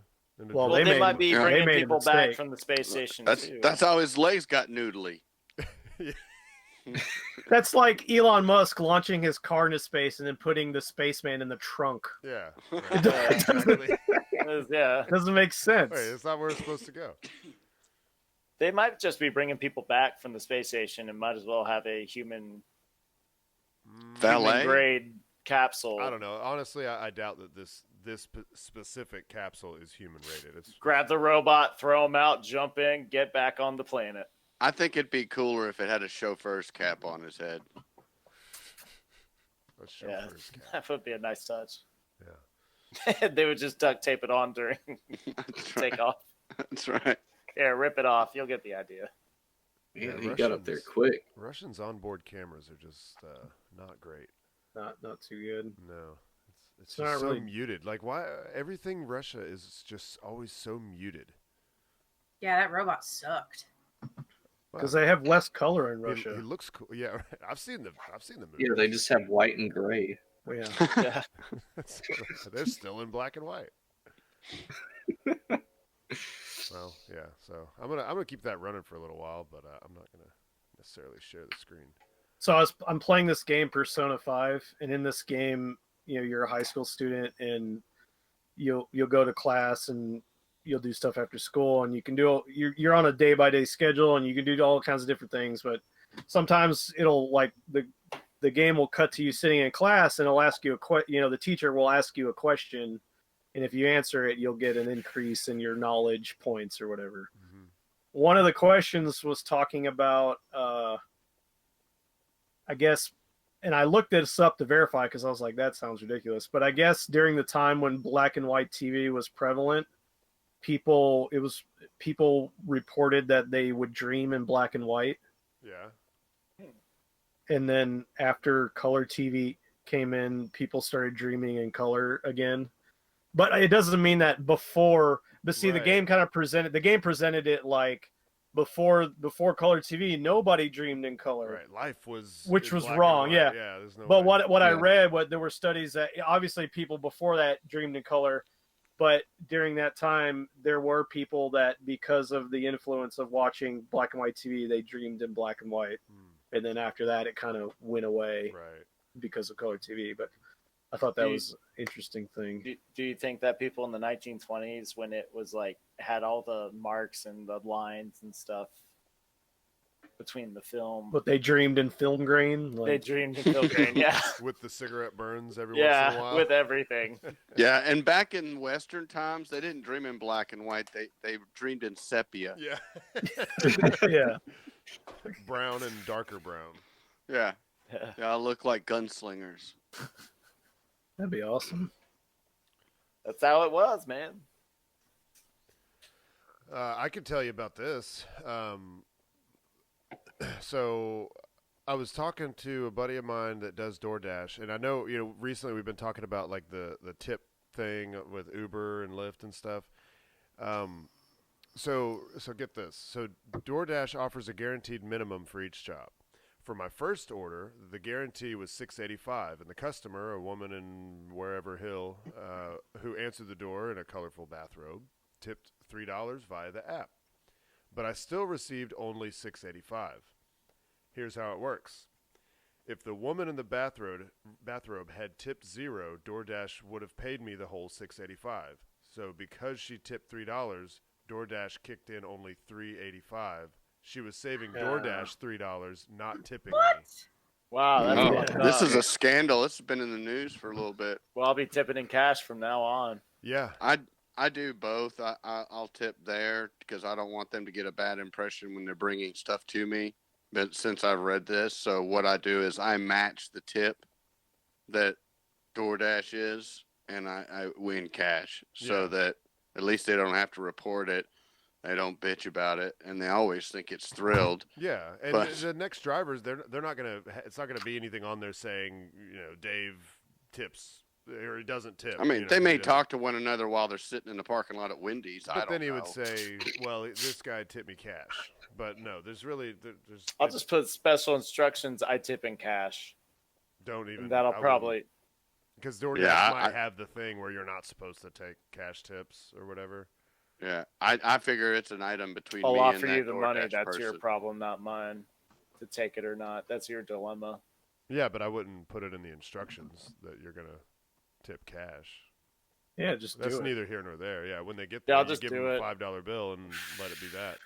Speaker 4: Well,
Speaker 2: Well, they might be
Speaker 4: they
Speaker 2: bringing
Speaker 4: made a
Speaker 2: people back
Speaker 4: mistake.
Speaker 2: from the space station too.
Speaker 5: That's how his legs got noodly.
Speaker 4: That's like Elon Musk launching his car into space and then putting the spaceman in the trunk.
Speaker 3: Yeah.
Speaker 4: It
Speaker 3: Exactly.
Speaker 2: Yeah.
Speaker 4: doesn't make sense.
Speaker 3: Wait, it's not where it's supposed to go.
Speaker 2: They might just be bringing people back from the space station and might as well have a human
Speaker 5: Valet.
Speaker 2: grade capsule.
Speaker 3: I don't know. Honestly, I doubt that this specific capsule is human rated. It's
Speaker 2: Grab the robot, throw him out, jump in, get back on the planet.
Speaker 5: I think it'd be cooler if it had a chauffeur's cap on his head.
Speaker 3: a
Speaker 2: Yeah,
Speaker 3: chauffeur's cap.
Speaker 2: that would be a nice touch.
Speaker 3: Yeah.
Speaker 2: They would just duct tape it on during takeoff.
Speaker 5: That's right.
Speaker 2: Yeah, rip it off. You'll get the idea.
Speaker 6: Yeah,
Speaker 3: Yeah,
Speaker 6: he got up there quick.
Speaker 3: Russians onboard cameras are just not great.
Speaker 4: Not too good.
Speaker 3: No, it's
Speaker 4: It's
Speaker 3: just
Speaker 4: not
Speaker 3: so
Speaker 4: really-
Speaker 3: muted. Like why everything Russia is just always so muted.
Speaker 1: Yeah, that robot sucked.
Speaker 4: Because they have less color in
Speaker 3: He
Speaker 4: Russia.
Speaker 3: looks cool. Yeah, right. I've seen the movie.
Speaker 6: Yeah, they just have white and gray.
Speaker 4: Yeah.
Speaker 2: Yeah.
Speaker 3: They're still in black and white. Well, yeah. So I'm gonna keep that running for a little while, but I'm not gonna necessarily share the screen.
Speaker 4: So I'm playing this game, Persona 5, and in this game, you're a high school student, and you'll go to class and you'll do stuff after school, and you're on a day-by-day schedule, and you can do all kinds of different things. But sometimes it'll like the game will cut to you sitting in class, and it'll ask you the teacher will ask you a question, and if you answer it, you'll get an increase in your knowledge points or whatever.
Speaker 3: Mm-hmm.
Speaker 4: One of the questions was talking about, I guess, and I looked this up to verify because I was like, that sounds ridiculous. But I guess during the time when black and white TV was prevalent, people reported that they would dream in black and white.
Speaker 3: Yeah.
Speaker 4: And then after color TV came in, people started dreaming in color again. But it doesn't mean that before But see,
Speaker 3: Right.
Speaker 4: the game presented it like before color TV, nobody dreamed in color.
Speaker 3: Right. Life was,
Speaker 4: which
Speaker 3: in
Speaker 4: was
Speaker 3: black and
Speaker 4: wrong.
Speaker 3: white.
Speaker 4: Yeah.
Speaker 3: Yeah. There's no
Speaker 4: But
Speaker 3: way.
Speaker 4: what I
Speaker 6: Yeah.
Speaker 4: read, there were studies that obviously people before that dreamed in color, but during that time there were people that, because of the influence of watching black and white TV, they dreamed in black and white. And then after that it kind of went away
Speaker 3: Right.
Speaker 4: because of color TV. But I thought that was an interesting thing.
Speaker 2: Do you think that people in the 1920s, when it was like had all the marks and the lines and stuff between the film,
Speaker 4: But they dreamed in film grain.
Speaker 2: they dreamed in film grain, yeah,
Speaker 3: With the cigarette burns every once in a
Speaker 2: yeah,
Speaker 3: while.
Speaker 2: with everything.
Speaker 5: Yeah, and back in Western times, they didn't dream in black and white. They dreamed in sepia.
Speaker 3: Yeah.
Speaker 4: Yeah.
Speaker 3: Brown and darker brown.
Speaker 5: Yeah, yeah, I look like gunslingers.
Speaker 4: That'd be awesome.
Speaker 2: That's how it was, man.
Speaker 3: I can tell you about this. So I was talking to a buddy of mine that does DoorDash, and I know, recently we've been talking about like the tip thing with Uber and Lyft and stuff. So get this. So DoorDash offers a guaranteed minimum for each job. For my first order, the guarantee was $6.85, and the customer, a woman in wherever hill, who answered the door in a colorful bathrobe, tipped $3 via the app. But I still received only $6.85. Here's how it works. If the woman in the bathrobe had tipped $0, DoorDash would have paid me the whole $6.85. So because she tipped $3, DoorDash kicked in only $3.85. She was saving DoorDash $3, not tipping me.
Speaker 2: Wow, that's fucked
Speaker 5: This
Speaker 2: up.
Speaker 5: is a scandal. This has been in the news for a little bit.
Speaker 2: Well, I'll be tipping in cash from now on.
Speaker 3: Yeah.
Speaker 5: I do both. I'll tip there because I don't want them to get a bad impression when they're bringing stuff to me. But since I've read this, so what I do is I match the tip that DoorDash is, and I win cash so that at least they don't have to report it. They don't bitch about it, and they always think it's thrilled.
Speaker 3: Yeah, and
Speaker 5: But-
Speaker 3: the next drivers, they're not gonna. It's not gonna be anything on there saying Dave tips or he doesn't tip.
Speaker 5: I mean, they may talk to one another while they're sitting in the parking lot at Wendy's.
Speaker 3: But
Speaker 5: I don't
Speaker 3: then he
Speaker 5: know.
Speaker 3: would say, "Well, this guy tipped me cash." But no, there's.
Speaker 2: I'll just put special instructions. I tip in cash.
Speaker 3: Don't even.
Speaker 2: And that'll probably.
Speaker 3: Because DoorDash might have the thing where you're not supposed to take cash tips or whatever.
Speaker 5: Yeah, I figure it's an item between
Speaker 2: I'll
Speaker 5: me
Speaker 2: offer
Speaker 5: and that
Speaker 2: you the money.
Speaker 5: DoorDash
Speaker 2: That's your
Speaker 5: person.
Speaker 2: problem, not mine. To take it or not, that's your dilemma.
Speaker 3: Yeah, but I wouldn't put it in the instructions that you're gonna tip cash.
Speaker 4: Yeah, just
Speaker 3: That's
Speaker 4: do it.
Speaker 3: neither here nor there. Yeah, when they get
Speaker 2: Yeah,
Speaker 3: there,
Speaker 2: I'll
Speaker 3: you
Speaker 2: just
Speaker 3: give
Speaker 2: do
Speaker 3: them a
Speaker 2: it.
Speaker 3: $5 bill and let it be that.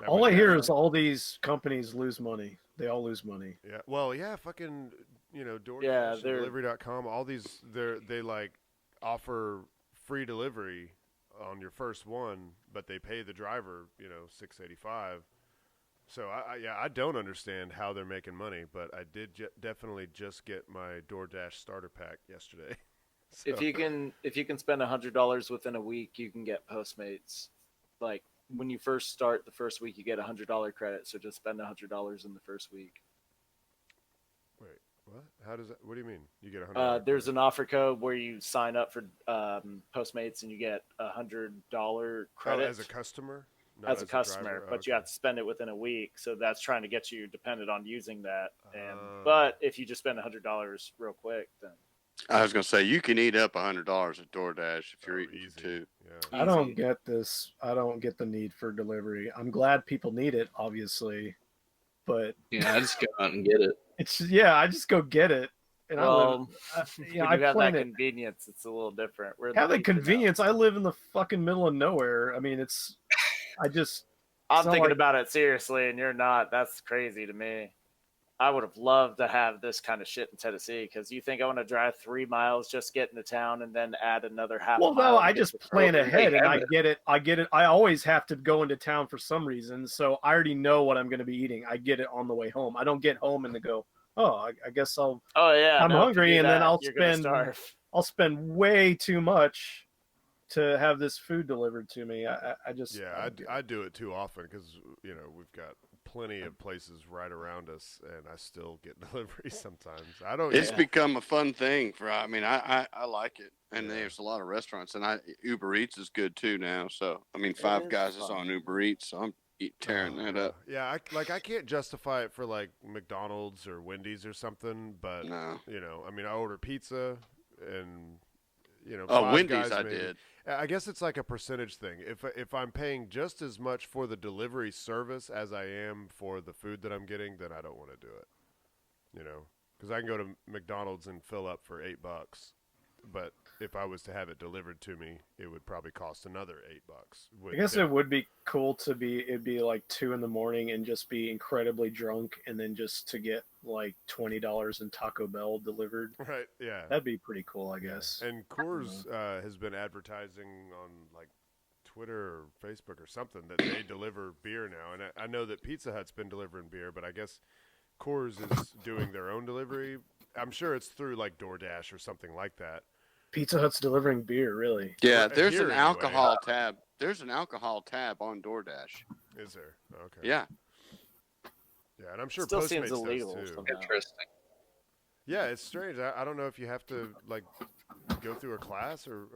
Speaker 3: That
Speaker 4: All
Speaker 3: way
Speaker 4: I
Speaker 3: they
Speaker 4: hear
Speaker 3: have-
Speaker 4: is all these companies lose money. They all lose money.
Speaker 3: Yeah, well, yeah, fucking, DoorDash,
Speaker 2: Yeah,
Speaker 3: and
Speaker 2: they're-
Speaker 3: Delivery.com, all these, they like offer free delivery on your first one, but they pay the driver, $6.85. So I don't understand how they're making money, but I did definitely just get my DoorDash starter pack yesterday. So,
Speaker 2: If you can spend $100 within a week, you can get Postmates. Like when you first start, the first week you get $100 credit. So just spend $100 in the first week.
Speaker 3: wait, what? How does that? What do you mean? You get $100?
Speaker 2: There's an offer code where you sign up for Postmates and you get $100 credit
Speaker 3: as a customer. Not
Speaker 2: as a customer,
Speaker 3: driver?
Speaker 2: but you
Speaker 3: Okay.
Speaker 2: have to spend it within a week. So that's trying to get you dependent on using that. And
Speaker 3: Oh.
Speaker 2: but if you just spend $100 real quick, then
Speaker 5: I was gonna say you can eat up $100 at DoorDash if you're eating
Speaker 3: easy.
Speaker 5: for two.
Speaker 3: Yeah.
Speaker 4: I don't
Speaker 2: Easy.
Speaker 4: get this. I don't get the need for delivery. I'm glad people need it, obviously, but
Speaker 6: Yeah, I just go out and get it.
Speaker 4: it's I just go get it, and
Speaker 2: well,
Speaker 4: I
Speaker 2: when you
Speaker 4: I
Speaker 2: have
Speaker 4: plan
Speaker 2: that
Speaker 4: it.
Speaker 2: convenience, it's a little different. We're in
Speaker 4: Have the
Speaker 2: future now.
Speaker 4: convenience. I live in the fucking middle of nowhere. I mean,
Speaker 2: I'm
Speaker 4: it's not
Speaker 2: thinking
Speaker 4: like-
Speaker 2: about it seriously, and you're not. That's crazy to me. I would have loved to have this kind of shit in Tennessee because you think I want to drive 3 miles just get into town and then add another half.
Speaker 4: Well,
Speaker 2: mile
Speaker 4: no,
Speaker 2: to
Speaker 4: I
Speaker 2: get
Speaker 4: just
Speaker 2: to
Speaker 4: plan
Speaker 2: Kroger.
Speaker 4: ahead, and
Speaker 6: have
Speaker 4: I
Speaker 6: it.
Speaker 4: get it. I get it. I always have to go into town for some reason, so I already know what I'm going to be eating. I get it on the way home. I don't get home and to go, oh, I guess
Speaker 2: Oh yeah,
Speaker 4: I'm
Speaker 2: no, if you
Speaker 4: hungry,
Speaker 2: do
Speaker 4: and then
Speaker 2: that,
Speaker 4: I'll
Speaker 2: you're gonna
Speaker 4: spend-
Speaker 2: starve.
Speaker 4: I'll spend way too much to have this food delivered to me. I just
Speaker 3: Yeah, I do it too often because we've got plenty of places right around us, and I still get deliveries sometimes. I don't.
Speaker 5: It's become a fun thing for. I mean, I like it, and
Speaker 3: Yeah.
Speaker 5: there's a lot of restaurants, and Uber Eats is good too now. So I mean, Five Guys is on Uber Eats, so I'm tearing that up.
Speaker 3: Yeah, I can't justify it for like McDonald's or Wendy's or something, but
Speaker 5: No.
Speaker 3: you know, I mean, I order pizza and. You know,
Speaker 5: Oh,
Speaker 3: Guys
Speaker 5: Wendy's I
Speaker 3: maybe.
Speaker 5: did.
Speaker 3: I guess it's like a percentage thing. If I'm paying just as much for the delivery service as I am for the food that I'm getting, then I don't want to do it. You know, because I can go to McDonald's and fill up for $8, but if I was to have it delivered to me, it would probably cost another $8.
Speaker 4: I guess it would be cool to it'd be like 2 a.m. and just be incredibly drunk, and then just to get like $20 in Taco Bell delivered.
Speaker 3: Right? Yeah,
Speaker 4: that'd be pretty cool, I guess.
Speaker 3: And Coors has been advertising on like Twitter or Facebook or something that they deliver beer now, and I know that Pizza Hut's been delivering beer, but I guess Coors is doing their own delivery. I'm sure it's through like DoorDash or something like that.
Speaker 4: Pizza Hut's delivering beer, really?
Speaker 5: Yeah, there's an alcohol tab. There's an alcohol tab on DoorDash.
Speaker 3: Is there? Okay.
Speaker 5: Yeah.
Speaker 3: Yeah, and I'm sure
Speaker 2: Still
Speaker 3: Postmates
Speaker 2: seems illegal.
Speaker 3: does too.
Speaker 6: Interesting.
Speaker 3: Yeah, it's strange. I don't know if you have to like go through a class or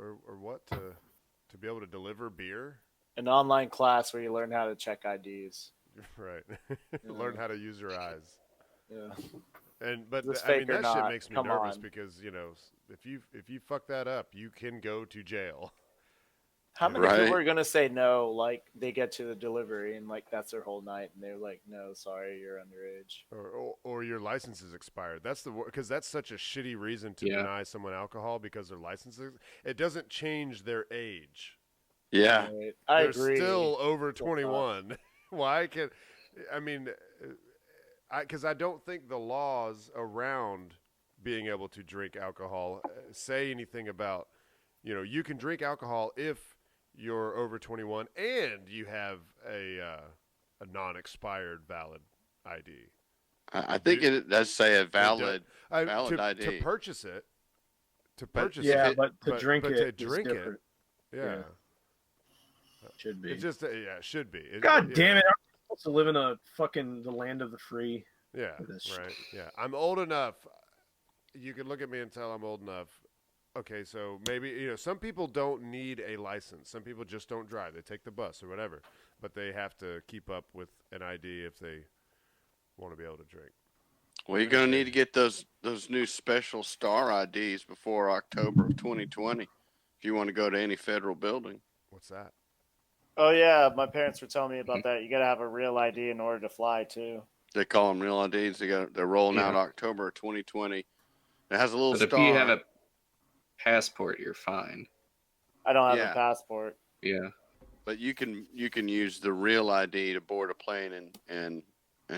Speaker 3: what to be able to deliver beer.
Speaker 2: An online class where you learn how to check IDs.
Speaker 3: Right. Learn how to use your eyes.
Speaker 2: Yeah.
Speaker 3: But
Speaker 2: This
Speaker 3: I mean
Speaker 2: fake or
Speaker 3: that
Speaker 2: not,
Speaker 3: shit makes me
Speaker 2: come
Speaker 3: nervous
Speaker 2: on.
Speaker 3: because you know if you fuck that up, you can go to jail.
Speaker 2: How many
Speaker 5: Right.
Speaker 2: people are gonna say no? Like they get to the delivery and like that's their whole night, and they're like, "No, sorry, you're underage."
Speaker 3: Or your license is expired. That's because that's such a shitty reason to deny someone alcohol because their license is. It doesn't change their age.
Speaker 5: Yeah.
Speaker 2: Right. I
Speaker 3: They're
Speaker 2: agree.
Speaker 3: still over 21. Why can? I mean, because I don't think the laws around being able to drink alcohol say anything about, you know, you can drink alcohol if you're over 21 and you have a non-expired valid ID.
Speaker 5: I think it does say a valid
Speaker 3: to
Speaker 5: ID.
Speaker 3: to purchase it. To
Speaker 5: But
Speaker 3: purchase
Speaker 4: Yeah,
Speaker 3: it,
Speaker 4: but to drink
Speaker 3: but
Speaker 4: it
Speaker 3: to
Speaker 4: is
Speaker 3: drink it,
Speaker 4: different.
Speaker 3: yeah.
Speaker 4: Should be.
Speaker 3: It just it should be.
Speaker 4: God damn it! I'm supposed to live in the land of the free.
Speaker 3: Yeah,
Speaker 4: This shit.
Speaker 3: right. Yeah, I'm old enough. You can look at me and tell I'm old enough. Okay, so maybe, you know, some people don't need a license. Some people just don't drive. They take the bus or whatever, but they have to keep up with an ID if they want to be able to drink.
Speaker 5: Well, you're going to need to get those new special star IDs before October of 2020 if you want to go to any federal building.
Speaker 3: What's that?
Speaker 2: Oh yeah, my parents were telling me about that. You gotta have a real ID in order to fly too.
Speaker 5: They call them real IDs. They're rolling out October of 2020. It has a little
Speaker 6: But
Speaker 5: star.
Speaker 6: if you have a passport, you're fine.
Speaker 2: I don't have a passport.
Speaker 6: Yeah.
Speaker 5: But you can use the real ID to board a plane and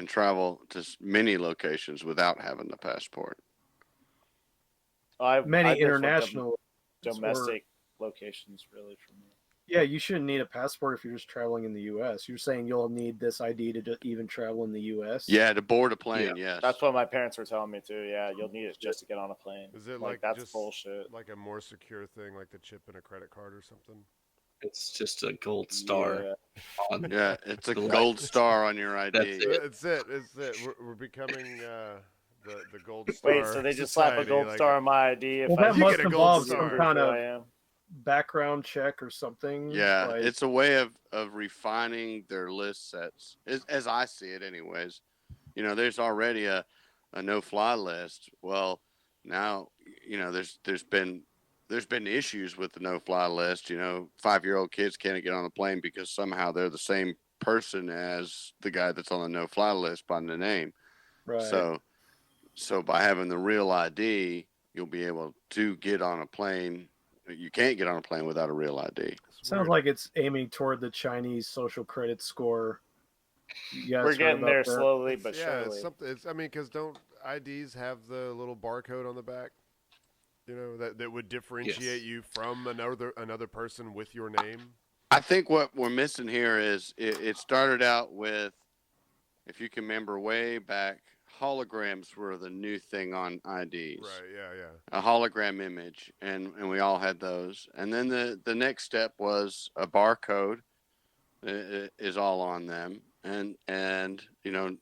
Speaker 5: travel to many locations without having the passport.
Speaker 4: Many international
Speaker 2: domestic locations, really, for me.
Speaker 4: Yeah, you shouldn't need a passport if you're just traveling in the U.S. You're saying you'll need this ID to even travel in the U.S.?
Speaker 5: Yeah, to board a plane, yes.
Speaker 2: That's what my parents were telling me, too. Yeah, you'll need it just to get on a plane.
Speaker 3: Is it
Speaker 2: like that's just bullshit?
Speaker 3: Like a more secure thing, like the chip in a credit card or something?
Speaker 6: It's just a gold star.
Speaker 2: Yeah,
Speaker 5: yeah, it's a gold star on your ID.
Speaker 3: It's it. We're becoming the gold star.
Speaker 2: Wait, so they just slap a gold star on my ID if
Speaker 4: that must
Speaker 3: get a gold
Speaker 4: involve
Speaker 3: star.
Speaker 4: some kind of background check or something.
Speaker 5: Yeah,
Speaker 4: like,
Speaker 5: it's a way of refining their list sets, as I see it anyways. You know, there's already a no-fly list. Well, now, you know, there's been issues with the no-fly list. You know, 5-year-old kids can't get on a plane because somehow they're the same person as the guy that's on the no-fly list by the name.
Speaker 4: right.
Speaker 5: So by having the real ID, you'll be able to get on a plane. You can't get on a plane without a real ID.
Speaker 4: Sounds like it's aiming toward the Chinese social credit score. You guys
Speaker 2: We're
Speaker 4: heard
Speaker 2: getting
Speaker 4: about
Speaker 2: there
Speaker 4: that?
Speaker 2: slowly but
Speaker 3: Yeah,
Speaker 2: surely.
Speaker 3: I mean, because don't IDs have the little barcode on the back? You know, that would differentiate you from another person with your name?
Speaker 5: I think what we're missing here is it started out with, if you can remember way back, holograms were the new thing on IDs.
Speaker 3: Right, yeah.
Speaker 5: A hologram image, and we all had those. And then the next step was a barcode is all on them. and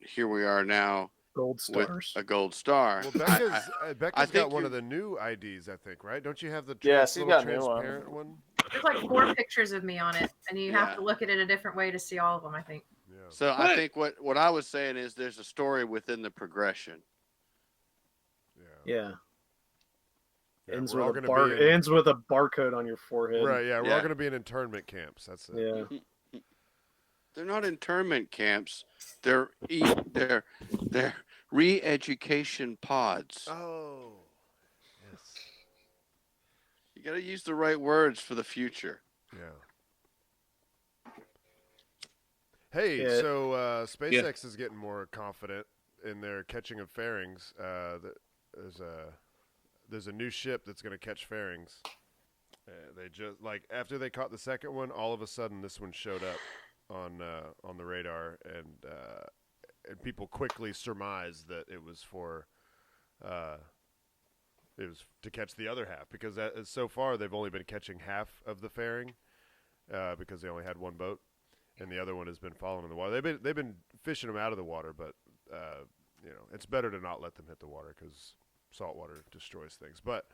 Speaker 5: here we are now
Speaker 4: Gold stars.
Speaker 5: with a gold star.
Speaker 3: Well, Becca's got one of the new IDs, I think, right? Don't you have the little transparent one?
Speaker 1: There's like 4 pictures of me on it, and you have to look at it a different way to see all of them, I think.
Speaker 3: Yeah.
Speaker 5: So I think what I was saying is there's a story within the progression.
Speaker 4: Yeah. Ends
Speaker 3: we're all
Speaker 4: with
Speaker 3: gonna
Speaker 4: ends with a barcode on your forehead.
Speaker 3: Right, yeah. We're all going to be in internment camps. That's it.
Speaker 4: Yeah.
Speaker 5: They're not internment camps. They're re-education pods.
Speaker 3: Oh, yes.
Speaker 5: You got to use the right words for the future.
Speaker 3: Yeah. Hey, so SpaceX is getting more confident in their catching of fairings. There's a new ship that's going to catch fairings. They just after they caught the second one, all of a sudden this one showed up on the radar, and people quickly surmised that it was to catch the other half, because so far they've only been catching half of the fairing because they only had one boat, and the other one has been following in the water. They've been fishing them out of the water, but it's better to not let them hit the water because salt water destroys things. But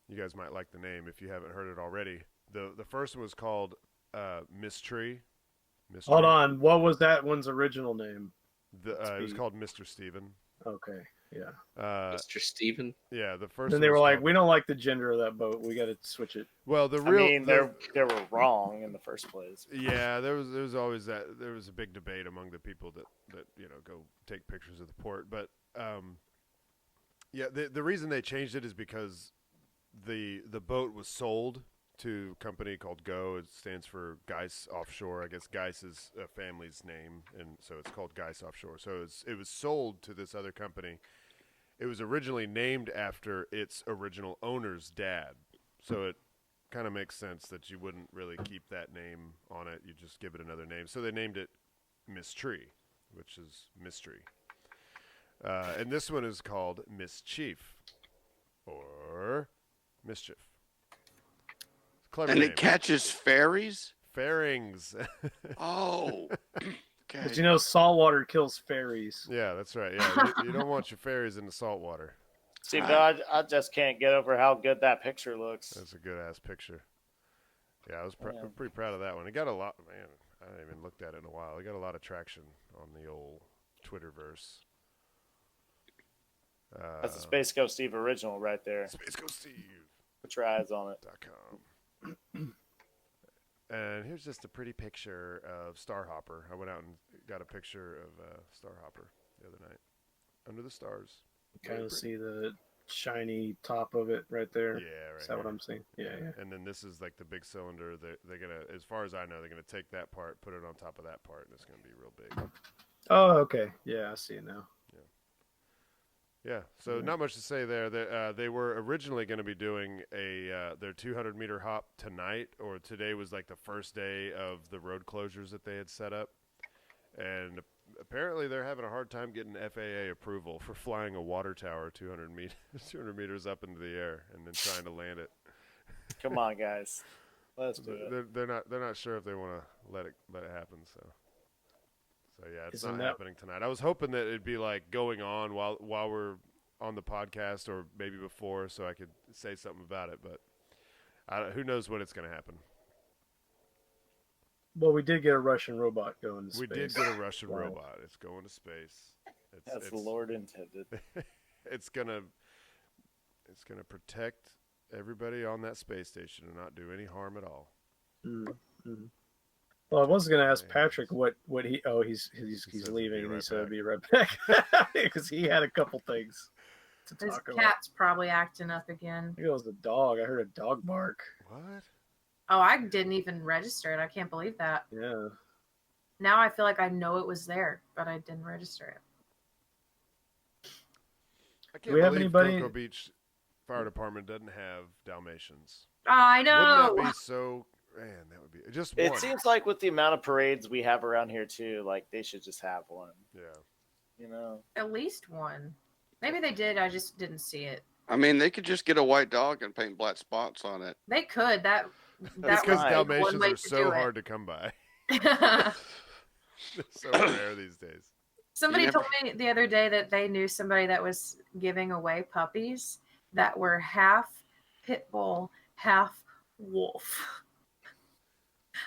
Speaker 3: you guys might like the name if you haven't heard it already. The first one was called Mystery.
Speaker 4: Hold on, what was that one's original name?
Speaker 3: It was called Mr. Steven.
Speaker 4: Okay, yeah.
Speaker 6: Mr. Steven?
Speaker 3: Yeah, the first.
Speaker 4: Then they were like, we don't like the gender of that boat. We got to switch it.
Speaker 3: Well,
Speaker 2: they were wrong in the first place.
Speaker 3: Yeah, there was always that. There was a big debate among the people that go take pictures of the port. But the reason they changed it is because the boat was sold to a company called Go. It stands for Geis Offshore. I guess Geis is a family's name, and so it's called Geis Offshore. So it was sold to this other company. It was originally named after its original owner's dad. So it kind of makes sense that you wouldn't really keep that name on it. You just give it another name. So they named it Mystery, which is mystery. And this one is called Mischief or Mischief. Clever name.
Speaker 5: It catches fairies?
Speaker 3: Fairings.
Speaker 5: Oh. Okay.
Speaker 4: Because saltwater kills fairies.
Speaker 3: Yeah, that's right. Yeah, you don't want your fairies in the salt water.
Speaker 2: See, but I just can't get over how good that picture looks.
Speaker 3: That's a good-ass picture. Yeah, I was pretty proud of that one. It got a lot, man. I haven't even looked at it in a while. It got a lot of traction on the old Twitterverse.
Speaker 2: That's the Space Ghost Steve original right there.
Speaker 3: Space Ghost Steve.
Speaker 2: Put your eyes on it.
Speaker 3: .com. And here's just a pretty picture of Starhopper. I went out and got a picture of Starhopper the other night. Under the stars.
Speaker 4: Kind of see the shiny top of it right there.
Speaker 3: Yeah, right.
Speaker 4: Is that what I'm seeing? Yeah.
Speaker 3: And then this is like the big cylinder. They're gonna, as far as I know, they're gonna take that part, put it on top of that part, and it's gonna be real big.
Speaker 4: Oh, okay. Yeah, I see it now.
Speaker 3: Yeah, so not much to say there. They were originally going to be doing their 200-meter hop tonight, or today was like the first day of the road closures that they had set up. And apparently they're having a hard time getting FAA approval for flying a water tower 200 meters up into the air and then trying to land it.
Speaker 2: Come on, guys. Let's do it.
Speaker 3: They're not sure if they want to let it happen, so yeah, it's not happening tonight. I was hoping that it'd be like going on while we're on the podcast, or maybe before, so I could say something about it. But who knows when it's going to happen?
Speaker 4: Well, we did get a Russian robot going to space.
Speaker 3: We did get a Russian robot. It's going to space.
Speaker 2: As the Lord intended.
Speaker 3: It's gonna protect everybody on that space station and not do any harm at all.
Speaker 4: Mm-hmm. Well, I was going to ask Patrick what he. Oh, he's leaving, and he said, "I'll be right back," because he had a couple things to
Speaker 1: His
Speaker 4: talk about.
Speaker 1: cat's probably acting up again.
Speaker 4: Here goes the dog. I heard a dog bark.
Speaker 3: What?
Speaker 1: Oh, I didn't even register it. I can't believe that.
Speaker 4: Yeah.
Speaker 1: Now I feel like I know it was there, but I didn't register it.
Speaker 3: I can't
Speaker 4: Do we have
Speaker 3: believe
Speaker 4: anybody?
Speaker 3: Cocoa Beach Fire Department doesn't have Dalmatians.
Speaker 1: Oh, I know.
Speaker 3: Wouldn't that be so? Man, that would be just
Speaker 2: It
Speaker 3: one.
Speaker 2: seems like with the amount of parades we have around here too, like they should just have one.
Speaker 3: Yeah.
Speaker 2: You know,
Speaker 1: At least one. Maybe they did. I just didn't see it.
Speaker 5: I mean, they could just get a white dog and paint black spots on it.
Speaker 1: They could. That
Speaker 3: That's because
Speaker 1: would be one
Speaker 3: Dalmatians
Speaker 1: way
Speaker 3: are
Speaker 1: to
Speaker 3: so
Speaker 1: do it.
Speaker 3: hard to come by. They're so rare these days.
Speaker 1: Somebody told me the other day that they knew somebody that was giving away puppies that were half pit bull, half wolf.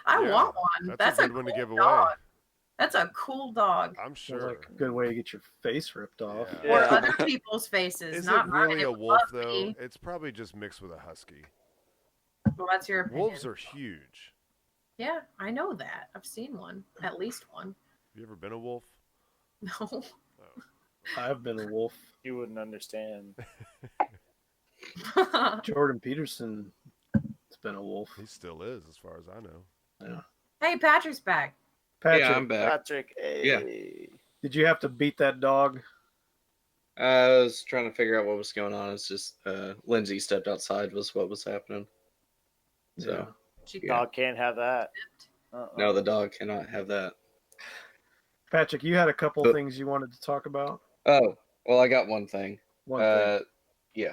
Speaker 1: I want one.
Speaker 3: That's a good
Speaker 1: a
Speaker 3: one
Speaker 1: cool
Speaker 3: to give
Speaker 1: dog.
Speaker 3: away.
Speaker 1: That's a cool dog.
Speaker 3: I'm sure.
Speaker 4: Sounds like a good way to get your face ripped off.
Speaker 3: Yeah.
Speaker 1: Or other people's faces.
Speaker 3: Is
Speaker 1: not
Speaker 3: it really
Speaker 1: mine.
Speaker 3: a
Speaker 1: It would
Speaker 3: wolf,
Speaker 1: love
Speaker 3: though?
Speaker 1: me.
Speaker 3: It's probably just mixed with a husky.
Speaker 1: Well, that's your opinion.
Speaker 3: Wolves are huge.
Speaker 1: Yeah, I know that. I've seen one. At least one.
Speaker 3: Have you ever been a wolf?
Speaker 1: No.
Speaker 4: I've been a wolf.
Speaker 2: You wouldn't understand.
Speaker 4: Jordan Peterson has been a wolf.
Speaker 3: He still is, as far as I know.
Speaker 4: Yeah.
Speaker 1: Hey, Patrick's back.
Speaker 4: Patrick,
Speaker 6: Yeah, I'm back.
Speaker 2: Patrick, hey.
Speaker 4: did you have to beat that dog?
Speaker 6: I was trying to figure out what was going on. It's just Lindsay stepped outside was what was happening. So
Speaker 1: She
Speaker 2: Dog can't have that.
Speaker 6: no, the dog cannot have that.
Speaker 4: Patrick, you had a couple things you wanted to talk about.
Speaker 6: Oh, well, I got one thing.
Speaker 4: One thing.
Speaker 6: Yeah.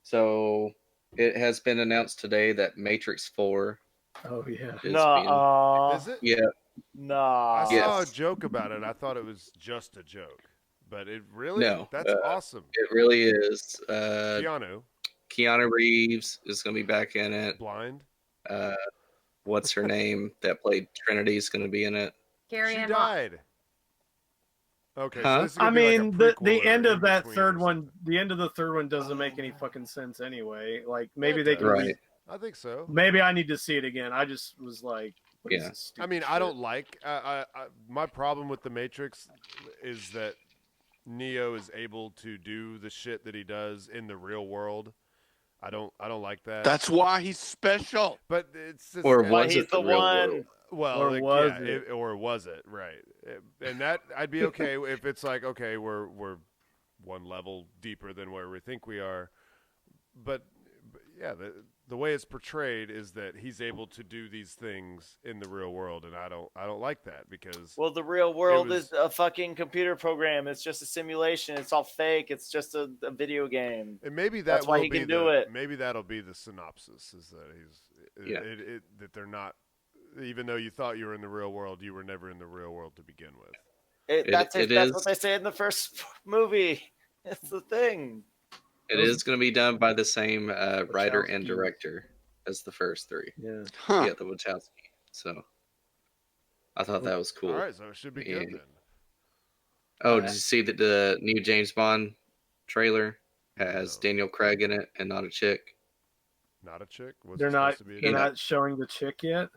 Speaker 6: So it has been announced today that Matrix 4
Speaker 4: Oh yeah.
Speaker 6: is
Speaker 2: No.
Speaker 3: Is it?
Speaker 6: being... Yeah.
Speaker 2: No.
Speaker 3: I saw a
Speaker 6: Yes.
Speaker 3: joke about it. I thought it was just a joke. But it really?
Speaker 6: No,
Speaker 3: That's awesome.
Speaker 6: It really is.
Speaker 3: Keanu,
Speaker 6: Reeves is going to be back in it.
Speaker 3: blind.
Speaker 6: What's her name that played Trinity is going to be in it.
Speaker 1: Carrie
Speaker 3: She
Speaker 1: Ann
Speaker 3: died. Okay.
Speaker 6: Huh?
Speaker 3: So this is
Speaker 4: I
Speaker 3: gonna be
Speaker 4: mean,
Speaker 3: like a
Speaker 4: the
Speaker 3: prequel
Speaker 4: end
Speaker 3: or
Speaker 4: of that
Speaker 3: in-between
Speaker 4: third
Speaker 3: or
Speaker 4: one,
Speaker 3: something.
Speaker 4: the end of the third one doesn't make any fucking sense anyway. Like maybe
Speaker 3: It
Speaker 4: they
Speaker 3: does.
Speaker 4: can.
Speaker 6: Right.
Speaker 3: I think so.
Speaker 4: Maybe I need to see it again. I just was like, what is
Speaker 6: Yeah.
Speaker 4: this
Speaker 3: I
Speaker 4: stupid
Speaker 3: mean, I
Speaker 4: shit?
Speaker 3: don't like. My problem with the Matrix is that Neo is able to do the shit that he does in the real world. I don't like that.
Speaker 5: That's why he's special.
Speaker 3: But it's just,
Speaker 6: Or
Speaker 2: Why
Speaker 6: was
Speaker 2: he's
Speaker 6: it the
Speaker 2: the
Speaker 6: real
Speaker 2: one?
Speaker 6: world?
Speaker 3: well,
Speaker 4: Or
Speaker 3: like,
Speaker 4: was
Speaker 3: yeah,
Speaker 4: it?
Speaker 3: or was it right? And that I'd be okay if it's like, okay, we're one level deeper than where we think we are. But yeah, the way it's portrayed is that he's able to do these things in the real world, and I don't like that because
Speaker 2: Well, the real world
Speaker 3: was-
Speaker 2: is a fucking computer program. It's just a simulation. It's all fake. It's just a video game.
Speaker 3: and maybe
Speaker 2: That's
Speaker 3: that
Speaker 2: why
Speaker 3: will
Speaker 2: he
Speaker 3: be
Speaker 2: can do it.
Speaker 3: Maybe that'll be the synopsis is that
Speaker 6: Yeah.
Speaker 3: that they're not. Even though you thought you were in the real world, you were never in the real world to begin with.
Speaker 2: That's
Speaker 6: It
Speaker 2: that's
Speaker 6: is.
Speaker 2: what they say in the first movie. It's the thing.
Speaker 6: It is going to be done by the same writer and
Speaker 4: Wachowskis.
Speaker 6: director as the first three.
Speaker 4: Yeah.
Speaker 5: Huh.
Speaker 6: Yeah, the Wachowski. So I thought that was cool.
Speaker 3: All right, so it should be good
Speaker 6: Yeah.
Speaker 3: then.
Speaker 6: Oh, did you see that the new James Bond trailer has
Speaker 3: No.
Speaker 6: Daniel Craig in it and not a chick?
Speaker 3: Not a chick. Was
Speaker 4: They're
Speaker 3: it
Speaker 4: not.
Speaker 3: supposed to be a
Speaker 4: They're
Speaker 3: chick?
Speaker 4: not showing the chick yet.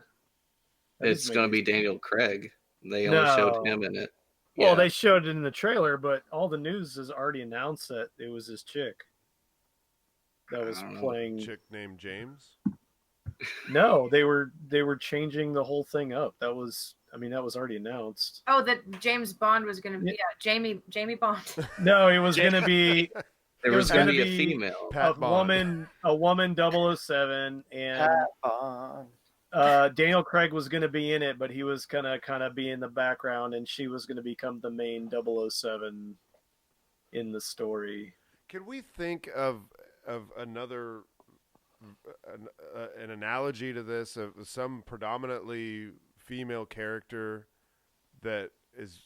Speaker 4: That
Speaker 6: It's
Speaker 4: doesn't
Speaker 6: going to
Speaker 4: make
Speaker 6: be
Speaker 4: any sense.
Speaker 6: Daniel Craig. They only showed
Speaker 4: No.
Speaker 6: him in it.
Speaker 4: Well,
Speaker 6: Yeah.
Speaker 4: they showed it in the trailer, but all the news has already announced that it was his chick that was
Speaker 6: I don't know.
Speaker 4: playing.
Speaker 3: Chick named James.
Speaker 4: No, they were changing the whole thing up. That was already announced.
Speaker 1: Oh, that James Bond was going to be Jamie Bond.
Speaker 4: No, it was going to be
Speaker 6: There
Speaker 4: it
Speaker 6: was
Speaker 4: was
Speaker 6: going to
Speaker 4: gonna
Speaker 6: be a
Speaker 4: be-
Speaker 6: female.
Speaker 3: Pat
Speaker 4: a
Speaker 3: Bond.
Speaker 4: woman 007, and Daniel Craig was going to be in it, but he was gonna kind of be in the background, and she was going to become the main 007 in the story.
Speaker 3: Can we think of another an analogy to this of some predominantly female character that is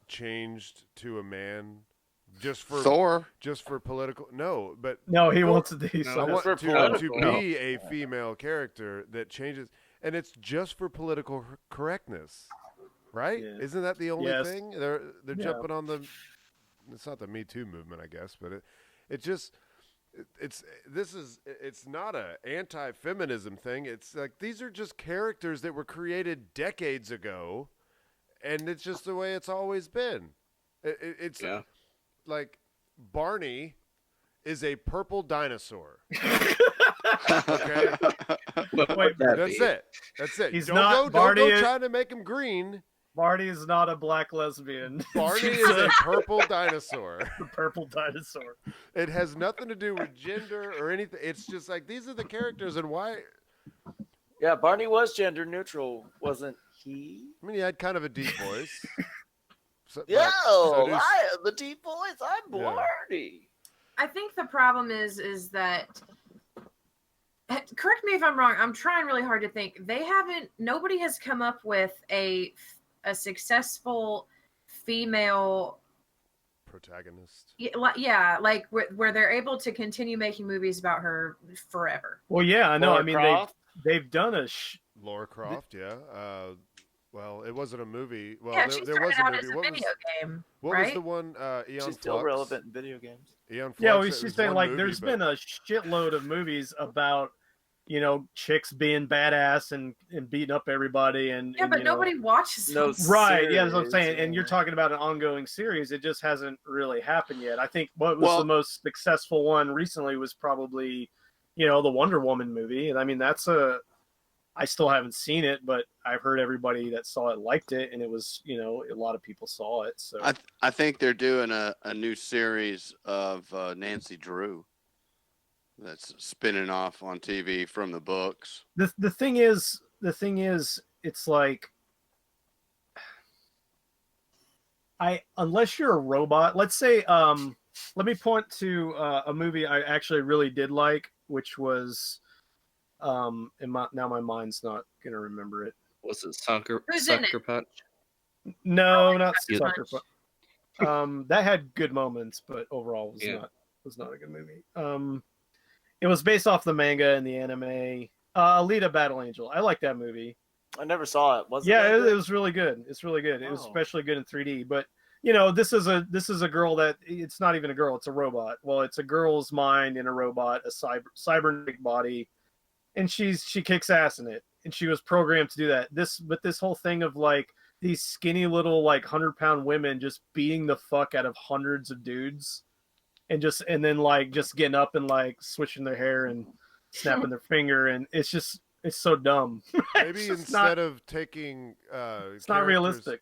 Speaker 3: changed to a man just for
Speaker 5: Thor.
Speaker 3: political? No, but
Speaker 4: No, he
Speaker 3: Thor-
Speaker 4: wants to do
Speaker 3: I
Speaker 4: something.
Speaker 3: want
Speaker 2: for
Speaker 3: to
Speaker 2: political.
Speaker 3: be a female character that changes, and it's just for political correctness, right?
Speaker 4: Yeah.
Speaker 3: Isn't that the only
Speaker 4: Yes.
Speaker 3: thing? They're
Speaker 4: Yeah.
Speaker 3: jumping on the. It's not the Me Too movement, I guess, but it's not a anti-feminism thing. It's like these are just characters that were created decades ago, and it's just the way it's always been. It's
Speaker 6: Yeah.
Speaker 3: like Barney is a purple dinosaur.
Speaker 5: Okay.
Speaker 6: What
Speaker 4: Wait,
Speaker 6: would that
Speaker 3: That's
Speaker 6: be?
Speaker 3: it. That's it.
Speaker 4: He's
Speaker 3: don't
Speaker 4: not-
Speaker 3: go, don't
Speaker 4: Barney
Speaker 3: go
Speaker 4: is-
Speaker 3: trying to make him green.
Speaker 4: Barney is not a black lesbian.
Speaker 3: Barney
Speaker 4: She's
Speaker 3: is a purple dinosaur.
Speaker 4: the purple dinosaur.
Speaker 3: It has nothing to do with gender or anything. It's just like these are the characters, and why?
Speaker 2: Yeah, Barney was gender neutral, wasn't he?
Speaker 3: I mean, he had kind of a deep voice. So,
Speaker 2: Yeah,
Speaker 3: so does-
Speaker 2: I am the deep voice. I'm
Speaker 3: Yeah.
Speaker 2: Barney.
Speaker 1: I think the problem is that, correct me if I'm wrong, I'm trying really hard to think. Nobody has come up with a a successful female
Speaker 3: protagonist.
Speaker 1: Yeah, like where they're able to continue making movies about her forever.
Speaker 4: Well, yeah, I know.
Speaker 2: Lara
Speaker 4: I mean,
Speaker 2: Croft?
Speaker 4: they've done
Speaker 3: Lara Croft, yeah. Well, it wasn't a movie. Well,
Speaker 1: Yeah, she
Speaker 3: there was
Speaker 1: started
Speaker 3: a
Speaker 1: out
Speaker 3: movie.
Speaker 1: as a
Speaker 3: What
Speaker 1: video game,
Speaker 3: was
Speaker 1: right?
Speaker 3: the one? Eon
Speaker 2: She's still
Speaker 3: Flux?
Speaker 2: relevant in video games.
Speaker 3: Eon Flux.
Speaker 4: Yeah, well,
Speaker 3: it
Speaker 4: she's
Speaker 3: was
Speaker 4: saying
Speaker 3: one
Speaker 4: like
Speaker 3: movie,
Speaker 4: there's
Speaker 3: but-
Speaker 4: been a shitload of movies about, you know, chicks being badass and beating up everybody and
Speaker 1: Yeah, but
Speaker 4: you know,
Speaker 1: nobody watches
Speaker 2: No
Speaker 1: them.
Speaker 4: right. Yeah, that's what I'm
Speaker 2: series,
Speaker 4: saying. And you're
Speaker 2: yeah.
Speaker 4: talking about an ongoing series. It just hasn't really happened yet. I think what was the most successful one recently was probably, you know, the Wonder Woman movie. And I mean, I still haven't seen it, but I've heard everybody that saw it liked it, and it was, you know, a lot of people saw it. So
Speaker 5: I think they're doing a new series of Nancy Drew that's spinning off on TV from the books.
Speaker 4: the thing is, it's like, unless you're a robot, let's say, let me point to a movie I actually really did like, which was, now my mind's not gonna remember it.
Speaker 6: Was it Sucker Punch?
Speaker 4: No, not
Speaker 1: Sucker
Speaker 4: Sucker
Speaker 1: Punch.
Speaker 4: Punch. That had good moments, but overall was not a good movie. It was based off the manga and the anime. Alita Battle Angel. I like that movie.
Speaker 2: I never saw it. Was
Speaker 4: Yeah,
Speaker 2: it?
Speaker 4: it was really good. It's really good. It was
Speaker 2: Oh.
Speaker 4: especially good in 3D. But you know, this is a girl that it's not even a girl. It's a robot. Well, it's a girl's mind in a robot, a cybernetic body, and she kicks ass in it. And she was programmed to do that. This whole thing of like these skinny little like 100-pound women just beating the fuck out of hundreds of dudes, and then like just getting up and like switching their hair and snapping their finger, and it's so dumb.
Speaker 3: Maybe instead of taking
Speaker 4: it's not realistic.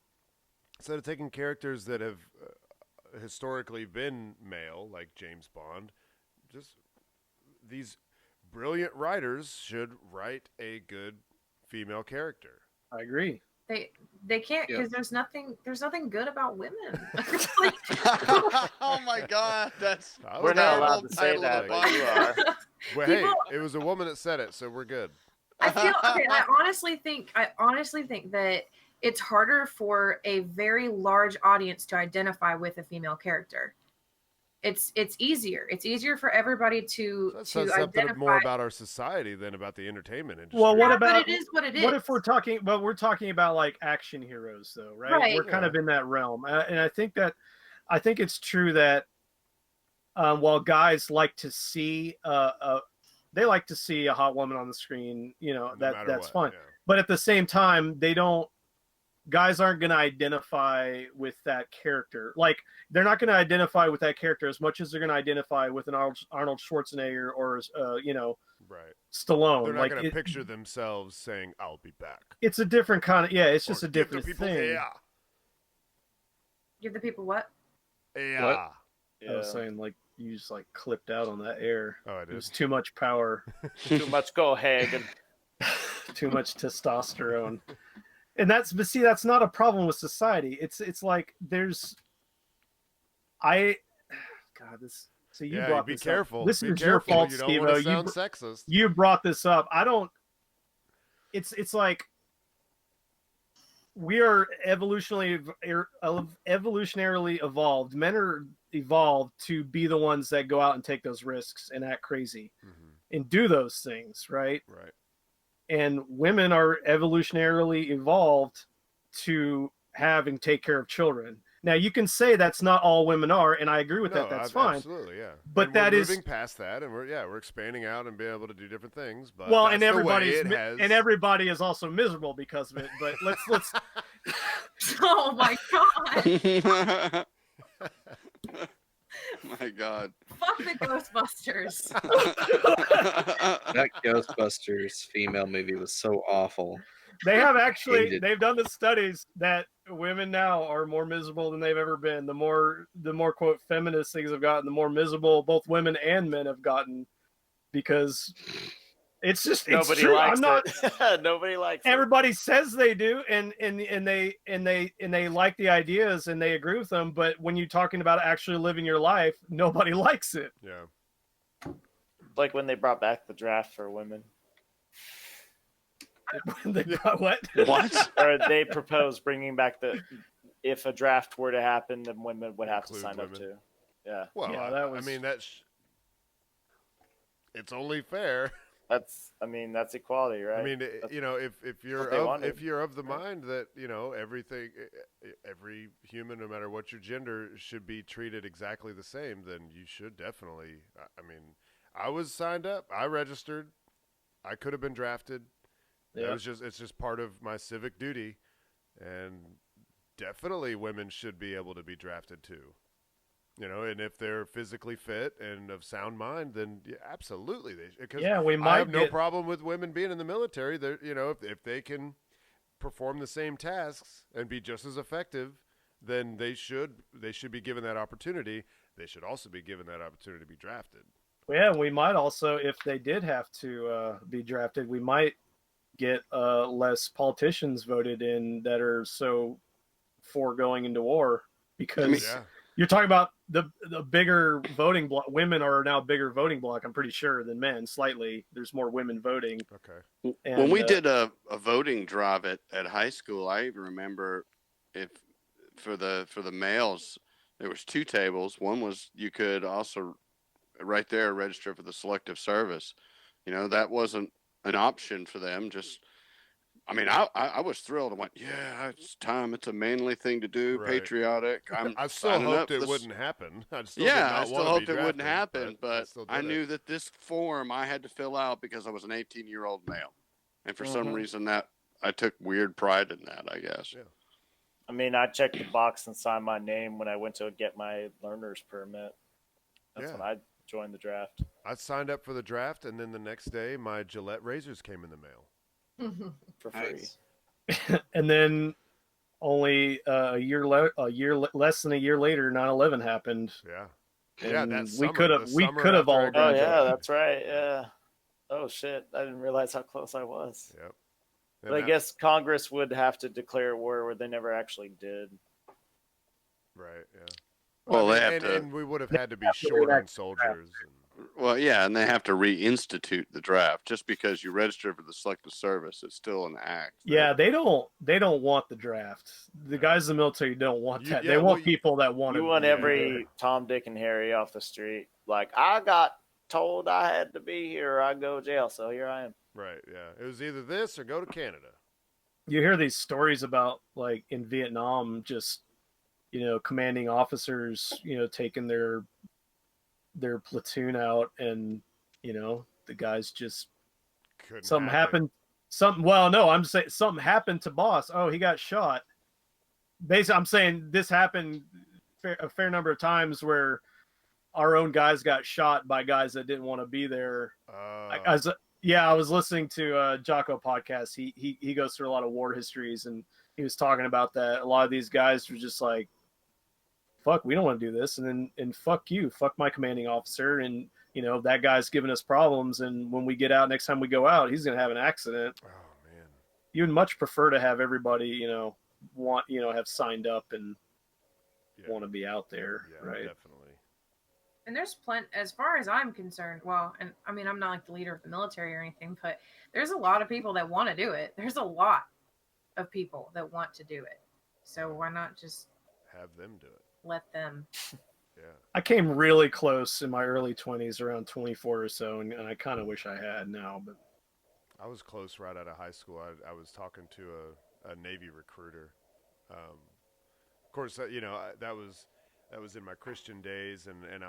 Speaker 3: Instead of taking characters that have historically been male, like James Bond, just these brilliant writers should write a good female character.
Speaker 4: I agree.
Speaker 1: They can't because there's nothing good about women. Like,
Speaker 5: Oh my God,
Speaker 2: We're not allowed to say
Speaker 5: title
Speaker 2: that,
Speaker 5: of the
Speaker 2: but you
Speaker 5: podcast.
Speaker 2: are.
Speaker 3: Well, hey, it was a woman that said it, so we're good.
Speaker 1: I honestly think that it's harder for a very large audience to identify with a female character. It's easier. It's easier for everybody to
Speaker 3: Says
Speaker 1: identify.
Speaker 3: something more about our society than about the entertainment industry.
Speaker 4: Well, what about?
Speaker 1: But it is what it is.
Speaker 4: What if we're talking? But we're talking about like action heroes, though, right?
Speaker 1: Right.
Speaker 4: We're kind of in that realm, and I think it's true that while guys like to see they like to see a hot woman on the screen, you know,
Speaker 3: No
Speaker 4: that's
Speaker 3: matter what,
Speaker 4: fine.
Speaker 3: yeah.
Speaker 4: But at the same time, guys aren't going to identify with that character. Like, they're not going to identify with that character as much as they're going to identify with an Arnold Schwarzenegger or, you know,
Speaker 3: Right.
Speaker 4: Stallone.
Speaker 3: They're not
Speaker 4: like,
Speaker 3: going to picture themselves saying, "I'll be back."
Speaker 4: it's a different kind of, it's just
Speaker 3: Or
Speaker 4: a
Speaker 3: give the
Speaker 4: different
Speaker 3: people,
Speaker 4: thing.
Speaker 3: Yeah.
Speaker 1: Give the people what?
Speaker 3: Yeah.
Speaker 6: What?
Speaker 4: I
Speaker 2: Yeah.
Speaker 4: was saying, like, you just like clipped out on that air.
Speaker 3: Oh, I
Speaker 4: It
Speaker 3: did.
Speaker 4: was too much power,
Speaker 2: Too much go Hagen.
Speaker 4: too much testosterone. And that's not a problem with society. It's like so you
Speaker 3: Yeah,
Speaker 4: brought
Speaker 3: be
Speaker 4: this
Speaker 3: careful.
Speaker 4: up. This
Speaker 3: Be
Speaker 4: is your
Speaker 3: careful.
Speaker 4: fault,
Speaker 3: You don't want to
Speaker 4: Steve-O.
Speaker 3: sound sexist.
Speaker 4: You brought this up. It's like we are evolutionarily evolved. Men are evolved to be the ones that go out and take those risks and act crazy and do those things, right?
Speaker 3: Right.
Speaker 4: And women are evolutionarily evolved to have and take care of children. Now, you can say that's not all women are, and I agree with that. That's fine.
Speaker 3: Absolutely, yeah.
Speaker 4: But
Speaker 3: and
Speaker 4: that
Speaker 3: we're
Speaker 4: is
Speaker 3: moving past that, and we're expanding out and being able to do different things. But
Speaker 4: well,
Speaker 3: that's
Speaker 4: and
Speaker 3: the way
Speaker 4: everybody is also miserable because of it. But let's.
Speaker 1: Oh my god!
Speaker 5: My God.
Speaker 1: Fuck the Ghostbusters.
Speaker 6: That Ghostbusters female movie was so awful.
Speaker 4: They've done the studies that women now are more miserable than they've ever been. The more quote feminist things have gotten, the more miserable both women and men have gotten, because it's
Speaker 2: Nobody
Speaker 4: true.
Speaker 2: likes it. Nobody likes
Speaker 4: Everybody says they do, and they like the ideas and they agree with them. But when you're talking about actually living your life, nobody likes it.
Speaker 3: Yeah.
Speaker 2: it. Like when they brought back the draft for women.
Speaker 4: What?
Speaker 5: What?
Speaker 2: Or they propose bringing back if a draft were to happen, then women would have to
Speaker 3: Include
Speaker 2: sign up
Speaker 3: women.
Speaker 2: too. Yeah.
Speaker 3: Well,
Speaker 4: Yeah,
Speaker 3: I mean it's only fair.
Speaker 2: That's equality, right?
Speaker 3: I mean,
Speaker 2: That's
Speaker 3: if you're
Speaker 2: what they wanted,
Speaker 3: if you're of the
Speaker 2: right?
Speaker 3: mind that every human, no matter what your gender, should be treated exactly the same, then you should definitely. I mean, I was signed up, I registered, I could have been drafted.
Speaker 4: Yeah.
Speaker 3: It's just part of my civic duty, and definitely women should be able to be drafted too. And if they're physically fit and of sound mind, then yeah, absolutely they. Because I have no problem with women being in the military. They're, if they can perform the same tasks and be just as effective, then they should be given that opportunity. They should also be given that opportunity to be drafted.
Speaker 4: Yeah, we might also, if they did have to be drafted, we might get less politicians voted in that are so for going into war, because.
Speaker 3: Yeah.
Speaker 4: You're talking about the bigger voting block. Women are now a bigger voting block, I'm pretty sure, than men. Slightly, there's more women voting.
Speaker 3: Okay.
Speaker 4: And,
Speaker 5: when we did a voting drive at high school, I even remember for the males, there was 2 tables. One was you could also right there register for the selective service. That wasn't an option for them. I was thrilled. I went, yeah, it's time. It's a manly thing to do,
Speaker 3: Right.
Speaker 5: Patriotic.
Speaker 3: I still hoped it wouldn't happen. I still
Speaker 5: hoped it wouldn't
Speaker 3: drafted,
Speaker 5: happen, but I
Speaker 3: did
Speaker 5: knew
Speaker 3: it.
Speaker 5: that this form I had to fill out because I was an 18-year-old male. And for some reason that I took weird pride in that, I guess.
Speaker 3: Yeah.
Speaker 2: I mean, I checked the box and signed my name when I went to get my learner's permit. That's when I joined the draft.
Speaker 3: I signed up for the draft, and then the next day, my Gillette razors came in the mail.
Speaker 2: For free.
Speaker 6: Nice.
Speaker 4: And then only less than a year later, 9/11 happened.
Speaker 3: Yeah.
Speaker 4: And
Speaker 3: that
Speaker 4: we
Speaker 3: summer,
Speaker 4: could have all
Speaker 3: after I
Speaker 2: Oh
Speaker 4: graduated.
Speaker 2: yeah, that's right. Yeah. Oh shit! I didn't realize how close I was.
Speaker 3: Yep.
Speaker 2: But I guess Congress would have to declare war, where they never actually did.
Speaker 3: Right. Yeah.
Speaker 5: Well,
Speaker 3: I
Speaker 5: they
Speaker 3: mean,
Speaker 5: have to.
Speaker 3: and we would have had to be short on soldiers.
Speaker 5: Well, yeah, and they have to reinstitute the draft. Just because you register for the selective service, it's still an act.
Speaker 4: Yeah, they don't want the draft. The guys in the military don't want that. They want people that want.
Speaker 2: You want every Tom, Dick, and Harry off the street. Like, I got told I had to be here or I'd go to jail, so here I am.
Speaker 3: Right. Yeah. It was either this or go to Canada.
Speaker 4: You hear these stories about, like, in Vietnam, just commanding officers, taking their platoon out, and the guys just something happened. I'm saying something happened to boss. Oh, he got shot. Basically, I'm saying this happened a fair number of times where our own guys got shot by guys that didn't want to be there. I was listening to Jocko podcast. He goes through a lot of war histories, and he was talking about that. A lot of these guys were just like, fuck, we don't want to do this. And fuck you, fuck my commanding officer. And, that guy's giving us problems. And when we get out, next time we go out, he's going to have an accident.
Speaker 3: Oh, man.
Speaker 4: You'd much prefer to have everybody, have signed up and want to be out there.
Speaker 3: Yeah,
Speaker 4: right.
Speaker 3: Definitely.
Speaker 1: And there's plenty, as far as I'm concerned, well, and I mean, I'm not like the leader of the military or anything, but there's a lot of people that want to do it. There's a lot of people that want to do it. So why not just
Speaker 3: have them do it?
Speaker 1: Let them.
Speaker 3: Yeah.
Speaker 4: I came really close in my early 20s, around 24 or so, and I kind of wish I had now. But
Speaker 3: I was close right out of high school. I was talking to a Navy recruiter. Of course, that was in my Christian days, and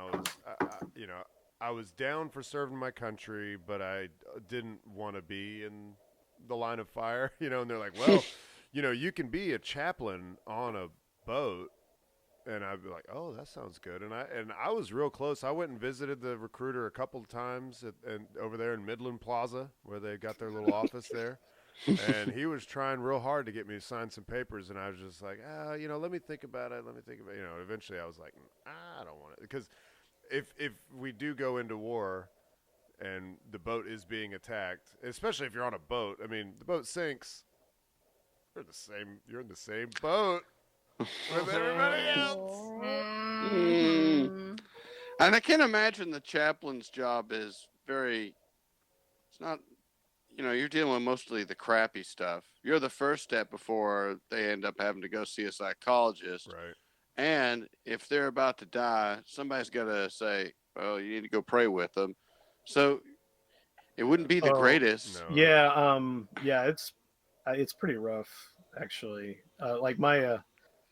Speaker 3: I was down for serving my country, but I didn't want to be in the line of fire, and they're like, well, you can be a chaplain on a boat. And I'd be like, oh, that sounds good. And I was real close. I went and visited the recruiter a couple of times over there in Midland Plaza, where they got their little office there. And he was trying real hard to get me to sign some papers. And I was just like, let me think about it. Eventually I was like, I don't want it. Because if we do go into war and the boat is being attacked, especially if you're on a boat, I mean, the boat sinks. You're in the same boat with everybody else.
Speaker 5: And I can't imagine the chaplain's job is it's not, you're dealing with mostly the crappy stuff. You're the first step before they end up having to go see a psychologist.
Speaker 3: Right.
Speaker 5: And if they're about to die, somebody's got to say, well, you need to go pray with them. So it wouldn't be the greatest.
Speaker 3: No.
Speaker 4: Yeah, it's pretty rough actually. Like my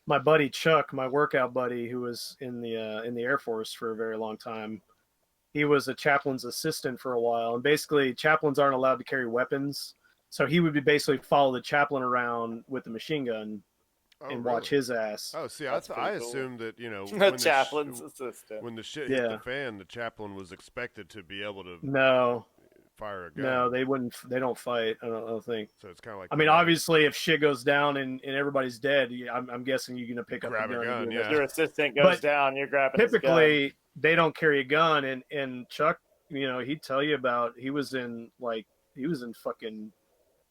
Speaker 4: buddy Chuck, my workout buddy, who was in the Air Force for a very long time. He was a chaplain's assistant for a while, and basically chaplains aren't allowed to carry weapons. So he would be basically follow the chaplain around with the machine gun and watch his ass.
Speaker 3: Oh, see,
Speaker 2: That's
Speaker 3: I
Speaker 2: pretty cool.
Speaker 3: assumed that
Speaker 2: The chaplain's assistant.
Speaker 3: when the shit hit the fan, the chaplain was expected to be able to fire a gun.
Speaker 4: No, they wouldn't. They don't fight. I don't think.
Speaker 3: So it's kind of like.
Speaker 4: I mean, obviously, if shit goes down and everybody's dead, I'm guessing you're gonna pick up
Speaker 3: grab a gun. Yeah.
Speaker 2: If your assistant goes down, you're grabbing.
Speaker 4: Typically,
Speaker 2: his gun.
Speaker 4: They don't carry a gun, and Chuck, he'd tell you about he was in fucking,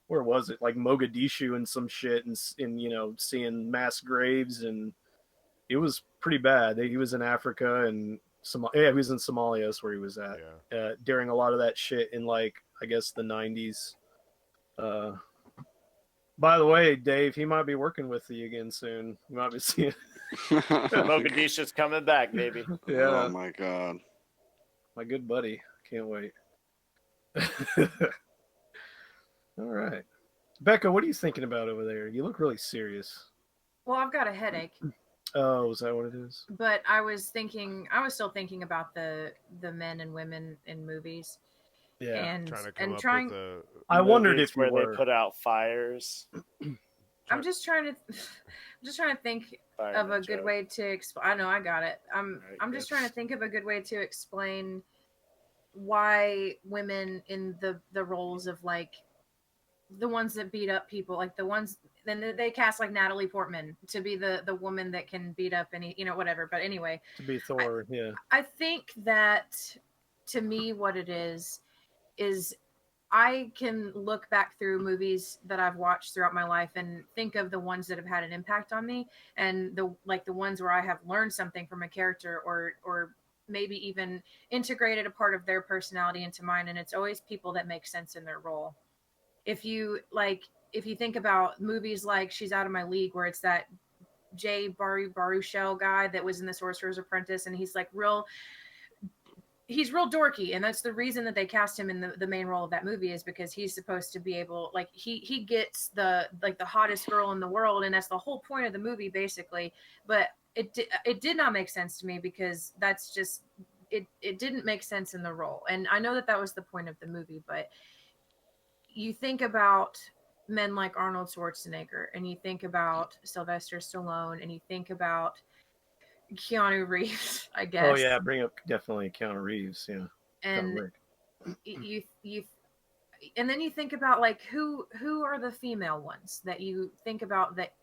Speaker 4: where was it, like Mogadishu and some shit, and seeing mass graves, and it was pretty bad. He was in Africa and he was in Somalia. That's where he was at during a lot of that shit in, like, I guess the 90s. By the way, Dave, he might be working with you again soon. You might be seeing.
Speaker 2: Mogadishu's coming back, baby.
Speaker 4: Yeah.
Speaker 5: Oh my God.
Speaker 4: My good buddy. Can't wait. All right. Becca, what are you thinking about over there? You look really serious.
Speaker 1: Well, I've got a headache.
Speaker 4: Oh, is that what it is?
Speaker 1: But I was still thinking about the men and women in movies.
Speaker 4: Yeah.
Speaker 1: And
Speaker 3: trying with a
Speaker 4: I wondered if
Speaker 2: where
Speaker 4: you were.
Speaker 2: they put out fires.
Speaker 1: I'm just trying to think of a good way to explain. I know I got it. I'm just trying to think of a good way to explain why women in the roles of, like, the ones that beat up people, like the ones then they cast like Natalie Portman to be the woman that can beat up any, whatever. But anyway,
Speaker 4: To be Thor, yeah.
Speaker 1: I think that, to me, what it is I can look back through movies that I've watched throughout my life and think of the ones that have had an impact on me, and the ones where I have learned something from a character, or maybe even integrated a part of their personality into mine. And it's always people that make sense in their role. If you think about movies like She's Out of My League, where it's that Jay Baruchel guy that was in The Sorcerer's Apprentice, and he's real dorky, and that's the reason that they cast him in the main role of that movie, is because he's supposed to be able, like, he gets the hottest girl in the world, and that's the whole point of the movie, basically. But it did not make sense to me, because that's just it didn't make sense in the role. And I know that was the point of the movie, but you think about men like Arnold Schwarzenegger, and you think about Sylvester Stallone, and you think about Keanu Reeves, I guess.
Speaker 4: Oh yeah, bring up definitely Keanu Reeves, yeah.
Speaker 1: And you and then you think about, like, who are the female ones that you think about that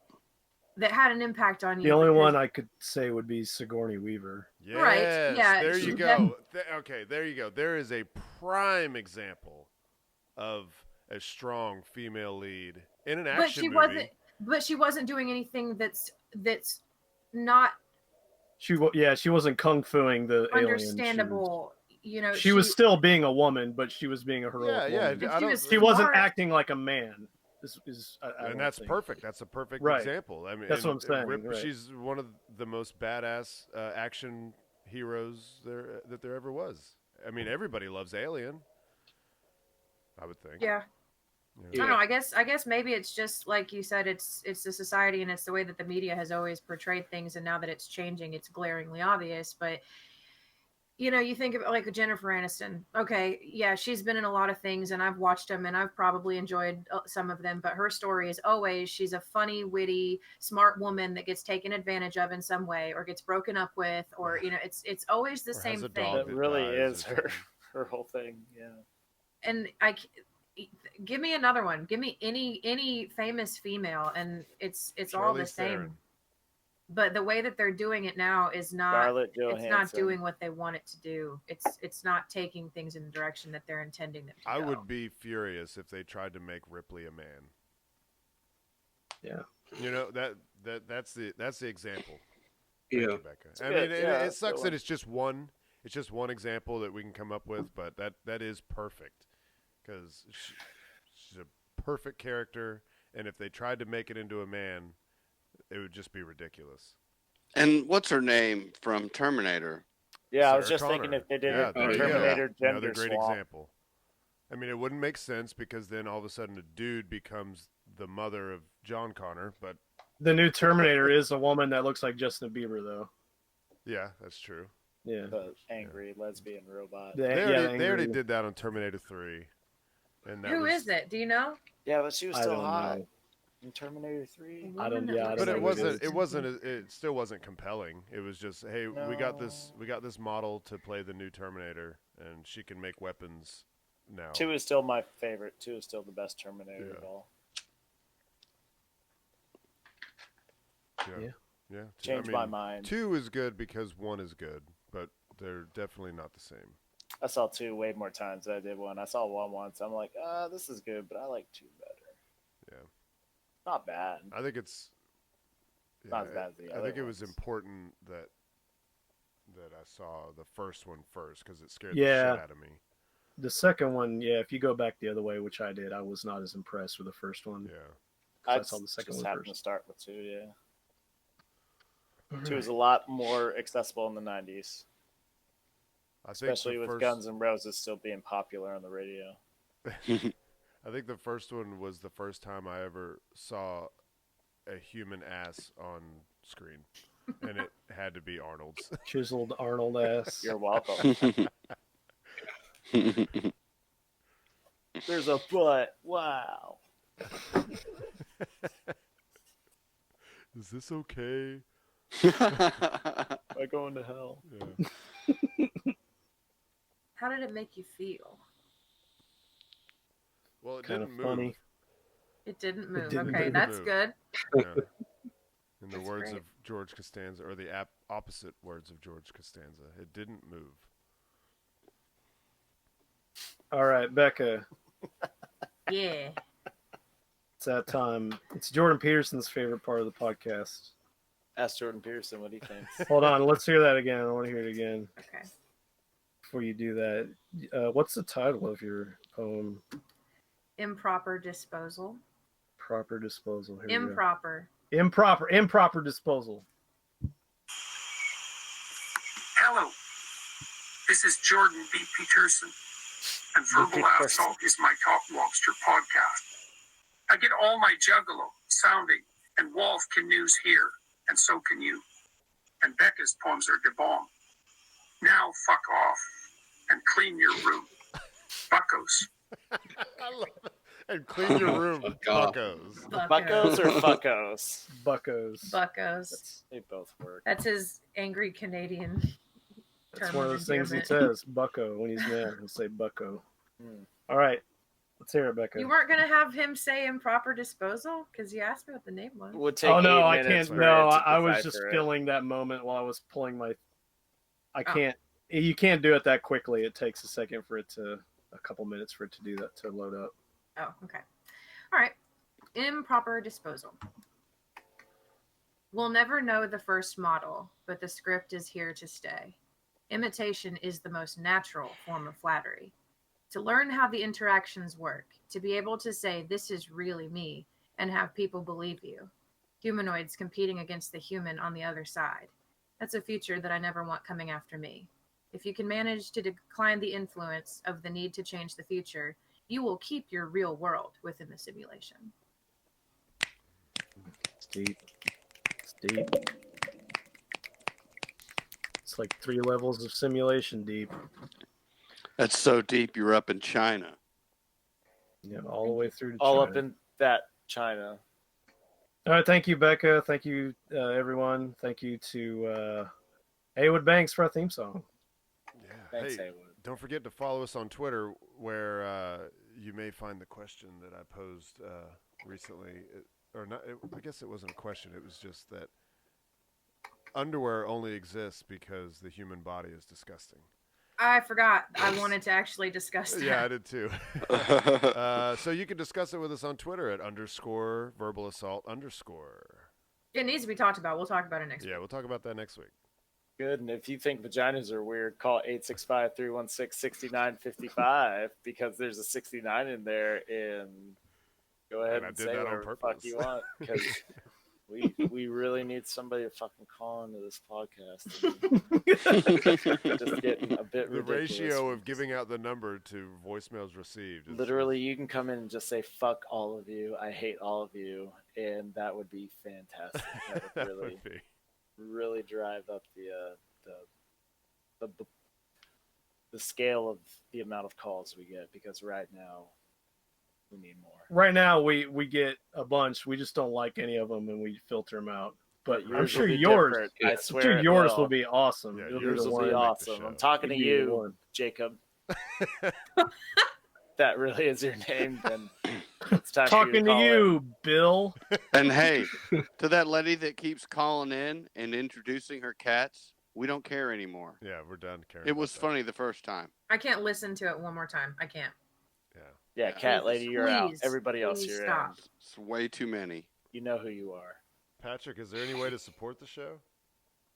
Speaker 1: had an impact on you.
Speaker 4: The only one I could say would be Sigourney Weaver.
Speaker 3: Yes,
Speaker 1: right. Yeah.
Speaker 3: There you go. Okay, there you go. There is a prime example of a strong female lead in an action movie.
Speaker 1: But she wasn't doing anything that's not.
Speaker 4: She wasn't kung fuing the
Speaker 1: understandable.
Speaker 4: Alien. She was still being a woman, but she was being a heroic woman. She wasn't acting like a man.
Speaker 3: That's perfect. That's a perfect example. I mean,
Speaker 4: that's what I'm saying.
Speaker 3: She's one of the most badass action heroes that there ever was. I mean, everybody loves Alien, I would think.
Speaker 1: Yeah. I don't know. I guess maybe it's just like you said. It's the society, and it's the way that the media has always portrayed things. And now that it's changing, it's glaringly obvious. But you think of, like, Jennifer Aniston. Okay, yeah, she's been in a lot of things, and I've watched them, and I've probably enjoyed some of them. But her story is always she's a funny, witty, smart woman that gets taken advantage of in some way, or gets broken up with, or it's always the same thing.
Speaker 2: That really is her whole thing. Yeah.
Speaker 1: And give me another one. Give me any famous female, and it's all the same.
Speaker 3: Theron.
Speaker 1: But the way that they're doing it now is not. It's not doing what they want it to do. It's not taking things in the direction that they're intending them to go.
Speaker 3: I would be furious if they tried to make Ripley a man.
Speaker 4: Yeah.
Speaker 3: That's the example.
Speaker 6: Yeah.
Speaker 3: Thank you, Becca. I mean, it sucks that it's just one example that we can come up with, but that is perfect. Because She's a perfect character, and if they tried to make it into a man, it would just be ridiculous.
Speaker 5: And what's her name from Terminator?
Speaker 2: Yeah,
Speaker 3: Sarah
Speaker 2: I was just
Speaker 3: Connor.
Speaker 2: thinking if they did
Speaker 3: Yeah,
Speaker 2: a
Speaker 3: there you go.
Speaker 2: Terminator gender
Speaker 3: Another great
Speaker 2: swap.
Speaker 3: example. I mean, it wouldn't make sense because then all of a sudden a dude becomes the mother of John Connor, but
Speaker 4: The new Terminator is a woman that looks like Justin Bieber, though.
Speaker 3: yeah, that's true.
Speaker 4: Yeah.
Speaker 2: The angry lesbian robot.
Speaker 3: They already did that on Terminator 3. And that
Speaker 1: Who is it? Do you know?
Speaker 2: Yeah, but she was
Speaker 4: I
Speaker 2: still
Speaker 4: don't
Speaker 2: hot
Speaker 4: know.
Speaker 2: in Terminator 3.
Speaker 4: I don't.
Speaker 1: Woman
Speaker 4: Yeah,
Speaker 1: that
Speaker 4: I
Speaker 3: But
Speaker 4: don't
Speaker 3: it
Speaker 4: know.
Speaker 3: wasn't. It wasn't. It still wasn't compelling. It was just, hey, we got this. We got this model to play the new Terminator, and she can make weapons now.
Speaker 2: 2 is still my favorite. 2 is still the best Terminator of all.
Speaker 3: Yeah.
Speaker 2: Changed my mind.
Speaker 3: 2 is good because 1 is good, but they're definitely not the same.
Speaker 2: I saw 2 way more times than I did 1. I saw 1 once. I'm like, this is good, but I like 2 better.
Speaker 3: Yeah.
Speaker 2: Not bad.
Speaker 3: I think it's
Speaker 2: Not as bad as the
Speaker 3: I
Speaker 2: other
Speaker 3: think it was
Speaker 2: ones.
Speaker 3: important that I saw the first one first because it scared
Speaker 4: Yeah.
Speaker 3: the shit out of me.
Speaker 4: The second one, yeah. If you go back the other way, which I did, I was not as impressed with the first one.
Speaker 3: Yeah.
Speaker 4: I saw the second
Speaker 2: just
Speaker 4: one
Speaker 2: happened to
Speaker 4: first.
Speaker 2: start with 2, yeah. 2 is a lot more accessible in the 90s.
Speaker 3: I think
Speaker 2: Especially
Speaker 3: the
Speaker 2: with
Speaker 3: first,
Speaker 2: Guns N' Roses still being popular on the radio.
Speaker 3: I think the first one was the first time I ever saw a human ass on screen, and it had to be Arnold's.
Speaker 4: Chiseled Arnold ass.
Speaker 2: You're welcome. There's a butt. Wow.
Speaker 3: Is this okay?
Speaker 2: Am I going to hell?
Speaker 3: Yeah.
Speaker 1: How did it make you feel?
Speaker 3: Well, it
Speaker 4: Kind
Speaker 3: didn't
Speaker 4: of
Speaker 3: move.
Speaker 4: funny.
Speaker 1: It didn't move.
Speaker 4: didn't
Speaker 1: Okay,
Speaker 3: move.
Speaker 1: that's good.
Speaker 3: Yeah. In the
Speaker 1: That's
Speaker 3: words
Speaker 1: great.
Speaker 3: of George Costanza, or the opposite words of George Costanza, it didn't move.
Speaker 4: All right, Becca.
Speaker 1: Yeah.
Speaker 4: It's that time. It's Jordan Peterson's favorite part of the podcast.
Speaker 2: Ask Jordan Peterson what he thinks.
Speaker 4: Hold on, let's hear that again. I want to hear it again.
Speaker 1: Okay.
Speaker 4: Before you do that, what's the title of your poem?
Speaker 1: Improper disposal.
Speaker 4: Proper disposal. Here we go.
Speaker 1: Improper.
Speaker 4: Improper disposal.
Speaker 7: Hello, this is Jordan B. Peterson, and Verbal Assault is my Top Lobster podcast. I get all my juggalo, sounding, and Wolf canoes here, and so can you. And Becca's poems are de bomb. Now fuck off and clean your room. Buckos.
Speaker 3: I love it. And clean your room,
Speaker 6: Fuck off.
Speaker 3: buckos.
Speaker 2: Buckos or fuckos?
Speaker 4: Buckos.
Speaker 1: Buckos.
Speaker 2: They both work.
Speaker 1: That's his angry Canadian
Speaker 4: That's
Speaker 1: term
Speaker 4: one of
Speaker 1: of
Speaker 4: those things he
Speaker 1: endearment.
Speaker 4: says. Bucko. When he's mad, he'll say bucko.
Speaker 2: Hmm.
Speaker 4: All right. Let's hear it, Becca.
Speaker 1: You weren't going to have him say improper disposal? Because you asked me what the name was.
Speaker 2: Would take
Speaker 4: Oh no,
Speaker 2: 8
Speaker 4: I
Speaker 2: minutes
Speaker 4: can't.
Speaker 2: for
Speaker 4: No,
Speaker 2: it to
Speaker 4: I was just
Speaker 2: decipher it.
Speaker 4: filling that moment while I was pulling my. I
Speaker 1: Oh.
Speaker 4: can't. You can't do it that quickly. It takes a second for it to, a couple minutes for it to do that, to load up.
Speaker 1: Oh, okay. All right. Improper disposal. We'll never know the first model, but the script is here to stay. Imitation is the most natural form of flattery. To learn how the interactions work, to be able to say, this is really me, and have people believe you. Humanoids competing against the human on the other side. That's a future that I never want coming after me. If you can manage to decline the influence of the need to change the future, you will keep your real world within the simulation.
Speaker 4: It's deep. It's deep. It's like 3 levels of simulation deep.
Speaker 5: That's so deep. You're up in China.
Speaker 4: Yeah, all the way through to
Speaker 2: All
Speaker 4: China.
Speaker 2: up in that China.
Speaker 4: All right, thank you, Becca. Thank you, everyone. Thank you to Haywood Banks for our theme song.
Speaker 3: Yeah.
Speaker 2: Thanks,
Speaker 3: Hey,
Speaker 2: Haywood.
Speaker 3: don't forget to follow us on Twitter, where you may find the question that I posed recently. I guess it wasn't a question. It was just that underwear only exists because the human body is disgusting.
Speaker 1: I forgot. I wanted to actually discuss that.
Speaker 3: Yeah, I did too. So you can discuss it with us on Twitter at _verbal assault_.
Speaker 1: It needs to be talked about. We'll talk about it next week.
Speaker 3: Yeah, we'll talk about that next week.
Speaker 2: Good. And if you think vaginas are weird, call 865-316-6955 because there's a 69 in there. And go ahead and say whatever the fuck you want because we really need somebody to fucking call into this podcast. Just getting a bit ridiculous.
Speaker 3: The ratio of giving out the number to voicemails received.
Speaker 2: Literally, you can come in and just say, fuck all of you. I hate all of you. And that would be fantastic. That would really drive up the scale of the amount of calls we get because right now we need more.
Speaker 4: Right now we get a bunch. We just don't like any of them and we filter them out. But I'm sure yours, will be awesome.
Speaker 3: Yeah,
Speaker 2: yours will be awesome. I'm talking to you, Jacob. That really is your name. Then it's time
Speaker 4: talking to you, Bill.
Speaker 5: And hey, to that lady that keeps calling in and introducing her cats, we don't care anymore.
Speaker 3: Yeah, we're done caring.
Speaker 5: It was funny the first time.
Speaker 1: I can't listen to it one more time. I can't.
Speaker 2: Yeah, cat lady, you're out. Everybody else, you're in.
Speaker 5: It's way too many.
Speaker 2: You know who you are.
Speaker 3: Patrick, is there any way to support the show?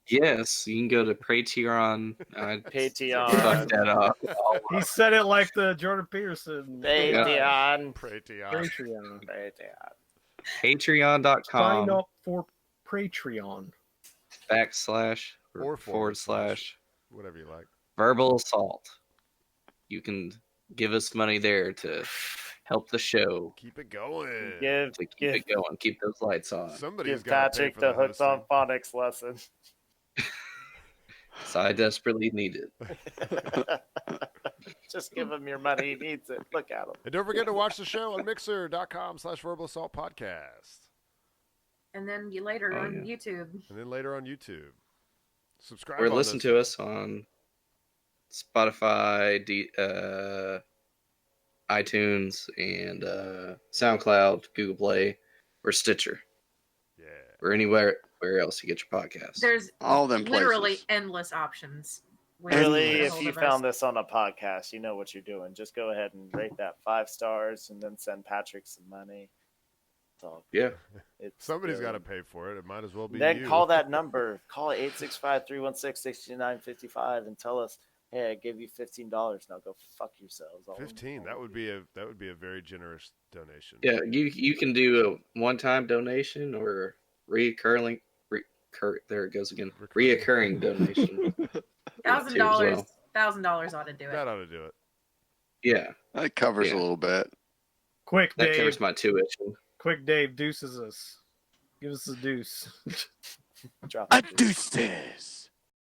Speaker 6: Yes, you can go to Patreon.
Speaker 2: Patreon.
Speaker 6: Fuck that up.
Speaker 4: He said it like the Jordan Peterson.
Speaker 2: Patreon.
Speaker 6: Patreon.com.
Speaker 4: Sign up for Patreon.
Speaker 6: /
Speaker 3: or
Speaker 6: forward slash
Speaker 3: whatever you like.
Speaker 6: Verbal Assault. You can give us money there to help the show.
Speaker 3: Keep it going.
Speaker 6: Keep it going. Keep those lights on.
Speaker 3: Somebody's
Speaker 2: give Patrick the hooks on phonics lesson.
Speaker 6: So I desperately need it.
Speaker 2: Just give him your money. He needs it. Look at him.
Speaker 3: And don't forget to watch the show on mixer.com/Verbal Assault Podcast.
Speaker 1: And then later on YouTube.
Speaker 3: And then later on YouTube. Subscribe.
Speaker 6: Or listen to us on Spotify, iTunes, and SoundCloud, Google Play, or Stitcher.
Speaker 3: Yeah.
Speaker 6: Or anywhere else you get your podcast.
Speaker 1: There's
Speaker 5: all them
Speaker 1: literally
Speaker 5: places.
Speaker 1: endless options.
Speaker 2: Really, if you found this on a podcast, you know what you're doing. Just go ahead and rate that 5 stars and then send Patrick some money.
Speaker 6: Yeah.
Speaker 3: Somebody's got to pay for it. It might as well be
Speaker 2: then
Speaker 3: you.
Speaker 2: Call that number. Call 865-316-6955 and tell us, hey, I gave you $15. Now go fuck yourselves.
Speaker 3: 15. That would be a very generous donation.
Speaker 6: Yeah, you can do a one-time donation or reoccurring. There it goes again. Reoccurring donation.
Speaker 1: $1,000. $1,000 ought to do it.
Speaker 3: That ought to do it.
Speaker 6: Yeah,
Speaker 5: that covers a little bit.
Speaker 4: Quick, Dave.
Speaker 6: That covers my tuition.
Speaker 4: Quick, Dave deuces us. Give us a deuce.
Speaker 2: Drop
Speaker 5: a deuces.